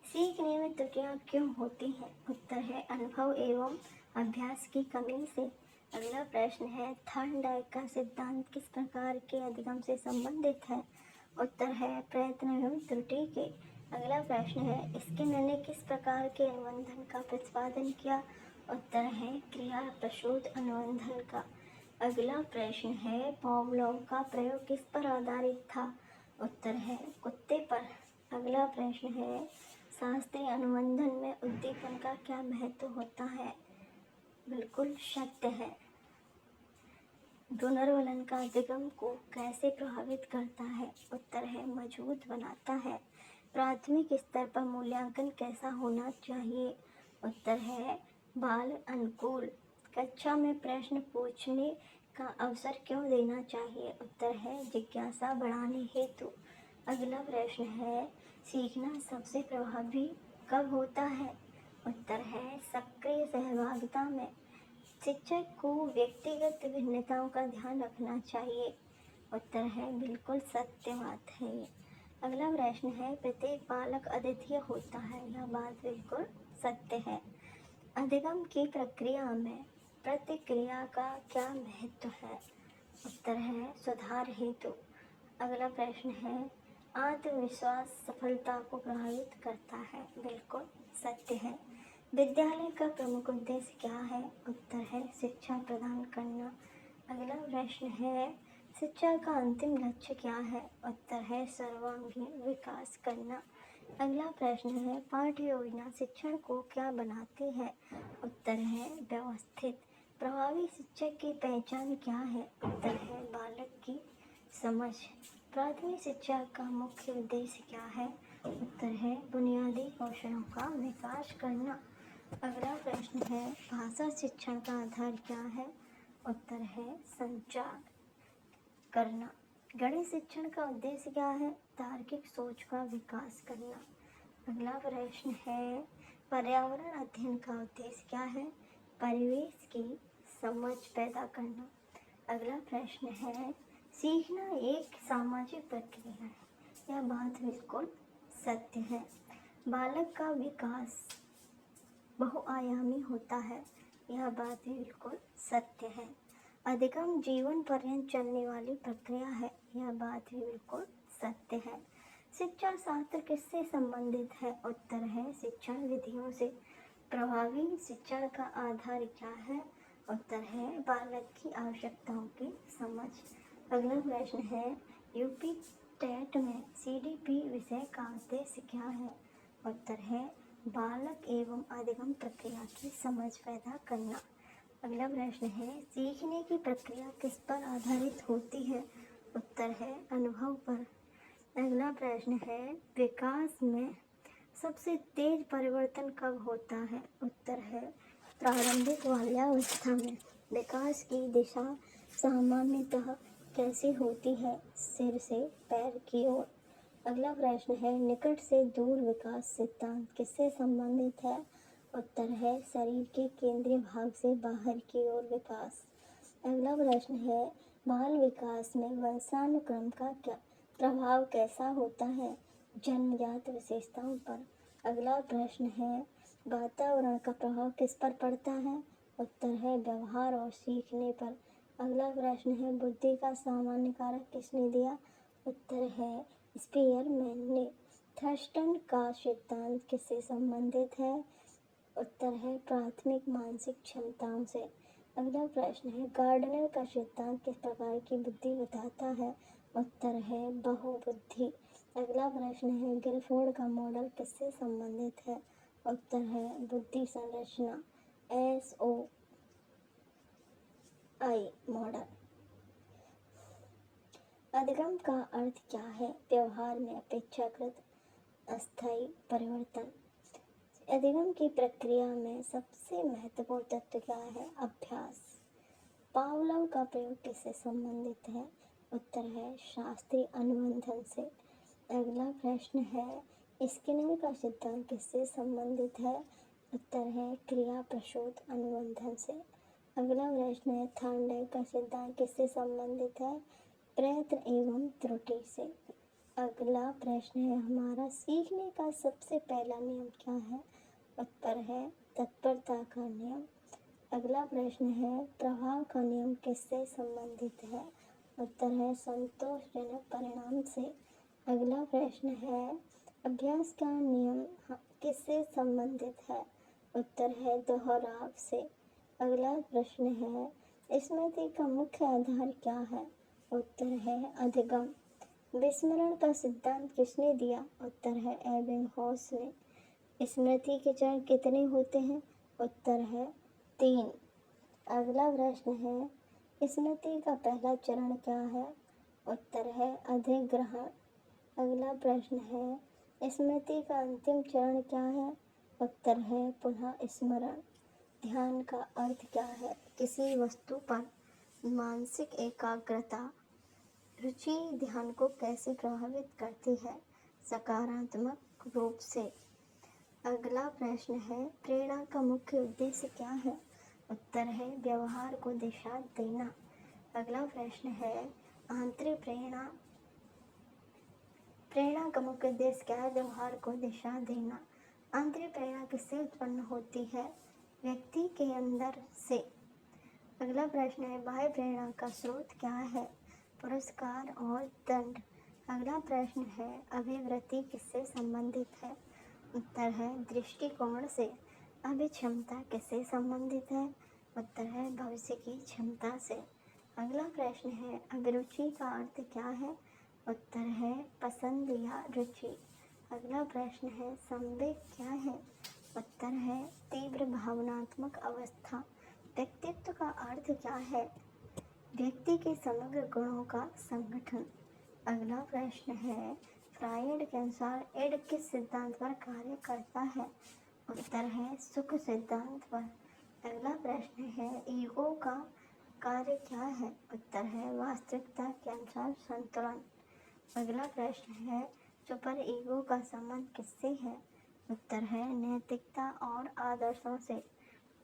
सीखने में त्रुटियां क्यों होती हैं? उत्तर है अनुभव एवं अभ्यास की कमी से। अगला प्रश्न है थॉर्नडाइक का सिद्धांत किस प्रकार के अधिगम से संबंधित है? उत्तर है प्रयत्न एवं त्रुटि के। अगला प्रश्न है स्किनर ने किस प्रकार के अनुबंधन का प्रतिपादन किया? उत्तर है क्रिया प्रसूत अनुबंधन का। अगला प्रश्न है पावलोव का प्रयोग किस पर आधारित था? उत्तर है कुत्ते पर। अगला प्रश्न है शास्त्रीय अनुबंधन में उद्दीपन का क्या महत्व होता है? बिल्कुल सत्य है। पुनर्वलन का अधिगम को कैसे प्रभावित करता है? उत्तर है मजबूत बनाता है। प्राथमिक स्तर पर मूल्यांकन कैसा होना चाहिए? उत्तर है बाल अनुकूल। कक्षा में प्रश्न पूछने का अवसर क्यों देना चाहिए? उत्तर है जिज्ञासा बढ़ाने हेतु। अगला प्रश्न है सीखना सबसे प्रभावी कब होता है? उत्तर है सक्रिय सहभागिता में। शिक्षक को व्यक्तिगत भिन्नताओं का ध्यान रखना चाहिए। उत्तर है बिल्कुल सत्य बात है ये। अगला प्रश्न है प्रत्येक बालक अद्वितीय होता है। यह बात बिल्कुल सत्य है। अधिगम की प्रक्रिया में प्रतिक्रिया का क्या महत्व है? उत्तर है सुधार हेतु। अगला प्रश्न है आत्मविश्वास सफलता को प्रभावित करता है। बिल्कुल सत्य है। विद्यालय का प्रमुख उद्देश्य क्या है? उत्तर है शिक्षा प्रदान करना। अगला प्रश्न है शिक्षा का अंतिम लक्ष्य क्या है? उत्तर है सर्वांगीण विकास करना। अगला प्रश्न है पाठ्य योजना शिक्षण को क्या बनाती है? उत्तर है व्यवस्थित। प्रभावी शिक्षक की पहचान क्या है? उत्तर है बालक की समझ। प्राथमिक शिक्षा का मुख्य उद्देश्य क्या है? उत्तर है बुनियादी कौशलों का विकास करना। अगला प्रश्न है भाषा शिक्षण का आधार क्या है? उत्तर है संचार करना। गणित शिक्षण का उद्देश्य क्या है? तार्किक सोच का विकास करना। अगला प्रश्न है पर्यावरण अध्ययन का उद्देश्य क्या है? परिवेश की समझ पैदा करना। अगला प्रश्न है सीखना एक सामाजिक प्रक्रिया है। यह बात बिल्कुल सत्य है। बालक का विकास बहुआयामी होता है। यह बात भी बिल्कुल सत्य है। अधिगम जीवन पर्यंत चलने वाली प्रक्रिया है। यह बात भी बिल्कुल सत्य है। शिक्षा शास्त्र किससे संबंधित है? उत्तर है शिक्षण विधियों से। प्रभावी शिक्षण का आधार क्या है? उत्तर है बालक की आवश्यकताओं की समझ। अगला प्रश्न है यूपी टेट में सीडीपी विषय का उद्देश्य क्या है? उत्तर है बालक एवं अधिगम प्रक्रिया की समझ पैदा करना। अगला प्रश्न है सीखने की प्रक्रिया किस पर आधारित होती है? उत्तर है अनुभव पर। अगला प्रश्न है विकास में सबसे तेज परिवर्तन कब होता है? उत्तर है प्रारंभिक बाल्यावस्था में। विकास की दिशा सामान्यतः कैसे होती है? सिर से पैर की ओर। अगला प्रश्न है निकट से दूर विकास सिद्धांत किससे संबंधित है? उत्तर है शरीर के केंद्रीय भाग से बाहर की ओर विकास। अगला प्रश्न है बाल विकास में वंशानुक्रम का क्या प्रभाव कैसा होता है? जन्मजात विशेषताओं पर। अगला प्रश्न है वातावरण का प्रभाव किस पर पड़ता है? उत्तर है व्यवहार और सीखने पर। अगला प्रश्न है बुद्धि का सामान्य कारक किसने दिया? उत्तर है स्पीयरमैन ने। थर्स्टन का सिद्धांत किससे संबंधित है? उत्तर है प्राथमिक मानसिक क्षमताओं से। अगला प्रश्न है गार्डनर का सिद्धांत किस प्रकार की बुद्धि बताता है? उत्तर है बहुबुद्धि। अगला प्रश्न है गिलफोर्ड का मॉडल किससे संबंधित है? उत्तर है बुद्धि संरचना SOI मॉडल। अधिगम का अर्थ क्या है? व्यवहार में अपेक्षाकृत अस्थायी परिवर्तन। अधिगम की प्रक्रिया में सबसे महत्वपूर्ण तत्व क्या है? अभ्यास। पावलोव का प्रयोग किससे संबंधित है? उत्तर है शास्त्रीय अनुबंधन से। अगला प्रश्न है स्किनर का सिद्धांत किससे संबंधित है? उत्तर है क्रिया प्रसूत अनुबंधन से। अगला प्रश्न है थॉर्नडाइक का सिद्धांत किससे संबंधित है? प्रयत्न एवं त्रुटि से। अगला प्रश्न है हमारा सीखने का सबसे पहला नियम क्या है? उत्तर है तत्परता का नियम। अगला प्रश्न है प्रभाव का नियम किससे संबंधित है? उत्तर है संतोषजनक परिणाम से। अगला प्रश्न है अभ्यास का नियम किससे संबंधित है? उत्तर है दोहराव से। अगला प्रश्न है स्मृति का मुख्य आधार क्या है? उत्तर है अधिगम। विस्मरण का सिद्धांत किसने दिया? उत्तर है एबिंगहॉस ने। स्मृति के चरण कितने होते हैं? उत्तर है 3। अगला प्रश्न है स्मृति का पहला चरण क्या है? उत्तर है अधिग्रहण। अगला प्रश्न है स्मृति का अंतिम चरण क्या है? उत्तर है पुनः स्मरण। ध्यान का अर्थ क्या है? किसी वस्तु पर मानसिक एकाग्रता। रुचि ध्यान को कैसे प्रभावित करती है? सकारात्मक रूप से। अगला प्रश्न है प्रेरणा का मुख्य उद्देश्य क्या है? उत्तर है व्यवहार को दिशा देना। अगला प्रश्न है आंतरिक प्रेरणा का मुख्य उद्देश्य क्या है? व्यवहार को दिशा देना। आंतरिक प्रेरणा किससे उत्पन्न होती है? व्यक्ति के अंदर से। अगला प्रश्न है बाह्य प्रेरणा का स्रोत क्या है? पुरस्कार और दंड। अगला प्रश्न है अभिवृत्ति किससे संबंधित है? उत्तर है दृष्टिकोण से। अभिक्षमता किससे संबंधित है? उत्तर है भविष्य की क्षमता से। अगला प्रश्न है अभिरुचि का अर्थ क्या है? उत्तर है पसंद या रुचि। अगला प्रश्न है संवेग क्या है? उत्तर है तीव्र भावनात्मक अवस्था। व्यक्तित्व का अर्थ क्या है? व्यक्ति के समग्र गुणों का संगठन। अगला प्रश्न है फ्रायड के अनुसार एड किस सिद्धांत पर कार्य करता है? उत्तर है सुख सिद्धांत पर। अगला प्रश्न है ईगो का कार्य क्या है? उत्तर है वास्तविकता के अनुसार संतुलन। अगला प्रश्न है सुपर ईगो का संबंध किससे है? उत्तर है नैतिकता और आदर्शों से।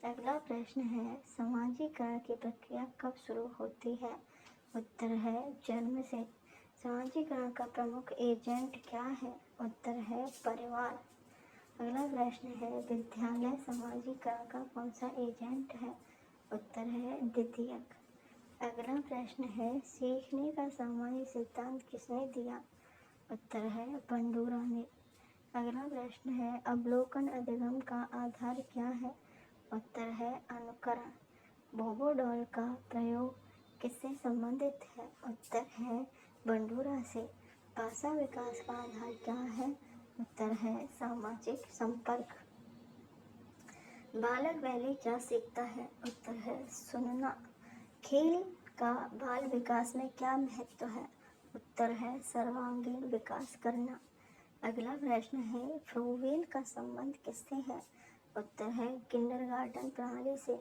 अगला प्रश्न है समाजीकरण की प्रक्रिया कब शुरू होती है? उत्तर है जन्म से। समाजीकरण का प्रमुख एजेंट क्या है? उत्तर है परिवार। अगला प्रश्न है विद्यालय समाजीकरण का कौन सा एजेंट है? उत्तर है द्वितीयक। अगला प्रश्न है सीखने का सामान्य सिद्धांत किसने दिया? उत्तर है पंडोरा ने। अगला प्रश्न है अवलोकन अधिगम का आधार क्या है? उत्तर है अनुकरण। बोबोडॉल का प्रयोग किससे संबंधित है? उत्तर है बंडूरा से। भाषा विकास का आधार क्या है? उत्तर है सामाजिक संपर्क। बालक पहले क्या सीखता है? उत्तर है सुनना। खेल का बाल विकास में क्या महत्व है? उत्तर है सर्वांगीण विकास करना। अगला प्रश्न है फ्रोवेल का संबंध किससे है? उत्तर है किंडरगार्टन प्रणाली से।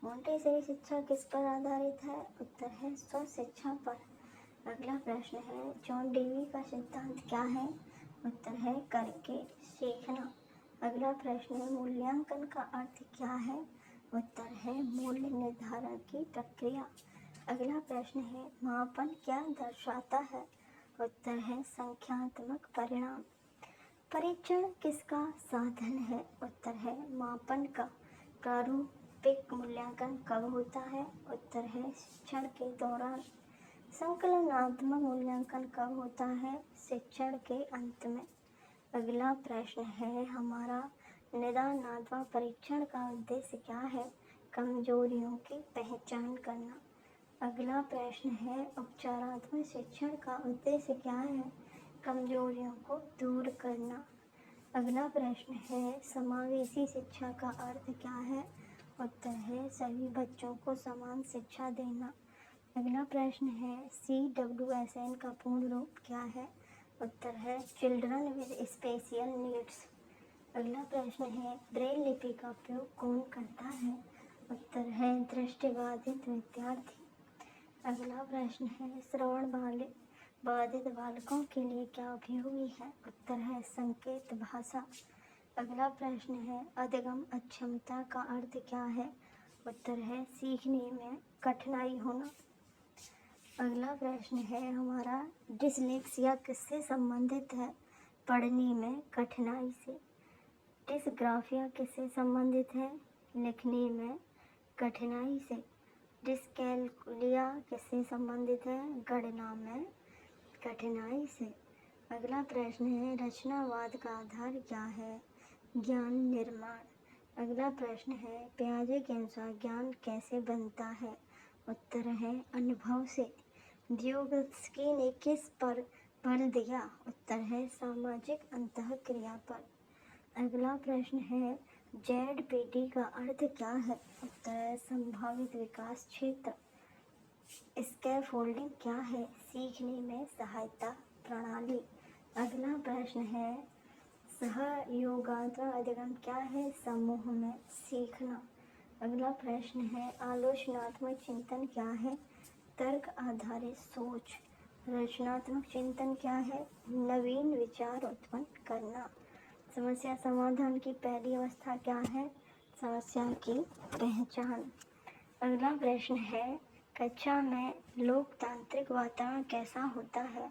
मोंटेसरी शिक्षा किस पर आधारित है? उत्तर है स्व शिक्षा पर। अगला प्रश्न है जॉन डेवी का सिद्धांत क्या है? उत्तर है करके सीखना। अगला प्रश्न है मूल्यांकन का अर्थ क्या है? उत्तर है मूल्य निर्धारण की प्रक्रिया। अगला प्रश्न है मापन क्या दर्शाता है? उत्तर है संख्यात्मक परिणाम। परीक्षण किसका साधन है? उत्तर है मापन का। प्रारूपिक मूल्यांकन कब होता है? उत्तर है शिक्षण के दौरान। संकलनात्मक मूल्यांकन कब होता है? शिक्षण के अंत में। अगला प्रश्न है हमारा निदानात्मक परीक्षण का उद्देश्य क्या है? कमजोरियों की पहचान करना। अगला प्रश्न है उपचारात्मक शिक्षण का उद्देश्य क्या है? कमजोरियों को दूर करना। अगला प्रश्न है समावेशी शिक्षा का अर्थ क्या है? उत्तर है सभी बच्चों को समान शिक्षा देना। अगला प्रश्न है CWSN का पूर्ण रूप क्या है? उत्तर है चिल्ड्रन विद स्पेशल नीड्स। अगला प्रश्न है ब्रेल लिपि का प्रयोग कौन करता है? उत्तर है दृष्टिबाधित विद्यार्थी। अगला प्रश्न है श्रवण बाधित बालकों के लिए क्या उपयोगी है? उत्तर है संकेत भाषा। अगला प्रश्न है अधिगम अक्षमता का अर्थ क्या है? उत्तर है सीखने में कठिनाई होना। अगला प्रश्न है हमारा डिसलेक्सिया किससे संबंधित है? पढ़ने में कठिनाई से। डिसग्राफिया किससे संबंधित है? लिखने में कठिनाई से। डिस्कैल्कुलिया किससे संबंधित है? गणना में कठिनाई से। अगला प्रश्न है रचनावाद का आधार क्या है? ज्ञान निर्माण। अगला प्रश्न है पियाजे के अनुसार ज्ञान कैसे बनता है? उत्तर है अनुभव से। ड्यूगस्की ने किस पर बल दिया? उत्तर है सामाजिक अंतःक्रिया पर। अगला प्रश्न है ZPT का अर्थ क्या है? उत्तर है संभावित विकास क्षेत्र। स्कैफोल्डिंग क्या है? सीखने में सहायता प्रणाली। अगला प्रश्न है सहयोगात्मक अधिगम क्या है? समूह में सीखना। अगला प्रश्न है आलोचनात्मक चिंतन क्या है? तर्क आधारित सोच। रचनात्मक चिंतन क्या है? नवीन विचार उत्पन्न करना। समस्या समाधान की पहली अवस्था क्या है? समस्या की पहचान। अगला प्रश्न है कक्षा में लोकतांत्रिक वातावरण कैसा होता है?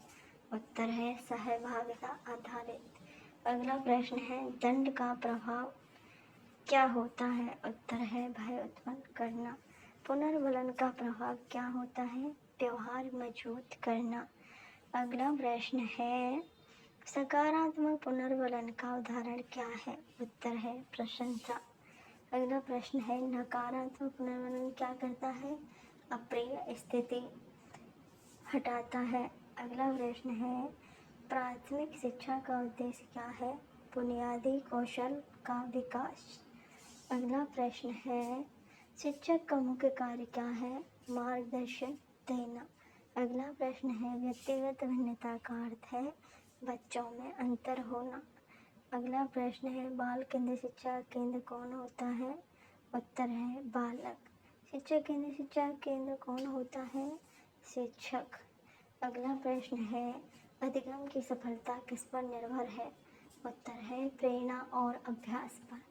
उत्तर है सहभागिता आधारित। अगला प्रश्न है दंड का प्रभाव क्या होता है? उत्तर है भय उत्पन्न करना। पुनर्बलन का प्रभाव क्या होता है? व्यवहार मजबूत करना। अगला प्रश्न है सकारात्मक पुनर्बलन का उदाहरण क्या है? उत्तर है प्रशंसा। अगला प्रश्न है नकारात्मक पुनर्बलन क्या करता है? अप्रिय स्थिति हटाता है। अगला प्रश्न है प्राथमिक शिक्षा का उद्देश्य क्या है? बुनियादी कौशल का विकास। अगला प्रश्न है शिक्षक का मुख्य कार्य क्या है? मार्गदर्शन देना। अगला प्रश्न है व्यक्तिगत भिन्नता का अर्थ है बच्चों में अंतर होना। अगला प्रश्न है बाल केंद्र शिक्षा केंद्र कौन होता है? उत्तर है बालक। शिक्षा केंद्र शिक्षा केंद्र कौन होता है? शिक्षक। अगला प्रश्न है अधिगम की सफलता किस पर निर्भर है? उत्तर है प्रेरणा और अभ्यास पर।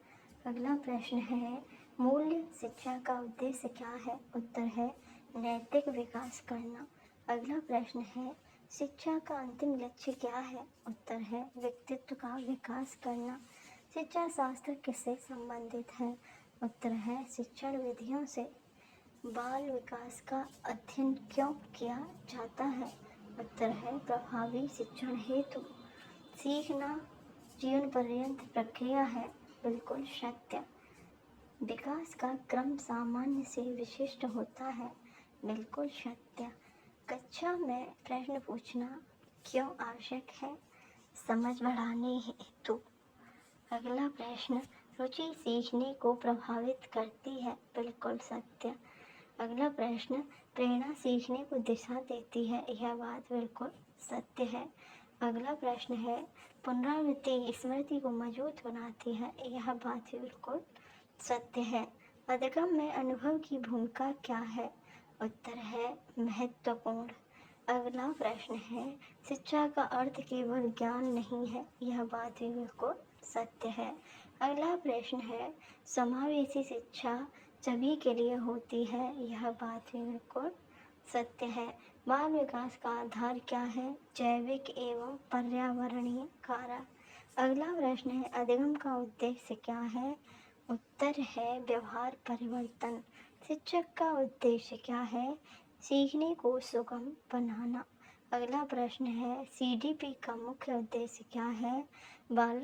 अगला प्रश्न है मूल्य शिक्षा का उद्देश्य क्या है? उत्तर है नैतिक विकास करना। अगला प्रश्न है शिक्षा का अंतिम लक्ष्य क्या है? उत्तर है व्यक्तित्व का विकास करना। शिक्षा शास्त्र किससे संबंधित है? उत्तर है शिक्षण विधियों से। बाल विकास का अध्ययन क्यों किया जाता है? उत्तर है प्रभावी शिक्षण हेतु। सीखना जीवन पर्यंत प्रक्रिया है, बिल्कुल सत्य। विकास का क्रम सामान्य से विशिष्ट होता है, बिल्कुल सत्य। कक्षा में प्रश्न पूछना क्यों आवश्यक है? समझ बढ़ाने हेतु। अगला प्रश्न, रुचि सीखने को प्रभावित करती है, बिल्कुल सत्य। अगला प्रश्न, प्रेरणा सीखने को दिशा देती है, यह बात बिल्कुल सत्य है। अगला प्रश्न है, पुनरावृत्ति स्मृति को मजबूत बनाती है, यह बात बिल्कुल सत्य है। अधिगम में अनुभव की भूमिका क्या है? उत्तर है महत्वपूर्ण। अगला प्रश्न है, शिक्षा का अर्थ केवल ज्ञान नहीं है, यह बात भी बिल्कुल सत्य है। अगला प्रश्न है, समावेशी शिक्षा सभी के लिए होती है, यह बात भी बिल्कुल सत्य है। बाल विकास का आधार क्या है? जैविक एवं पर्यावरणीय कारक। अगला प्रश्न है, अधिगम का उद्देश्य क्या है? उत्तर है व्यवहार परिवर्तन। शिक्षक का उद्देश्य क्या है? सीखने को सुगम बनाना। अगला प्रश्न है, सीडीपी का मुख्य उद्देश्य क्या है? बाल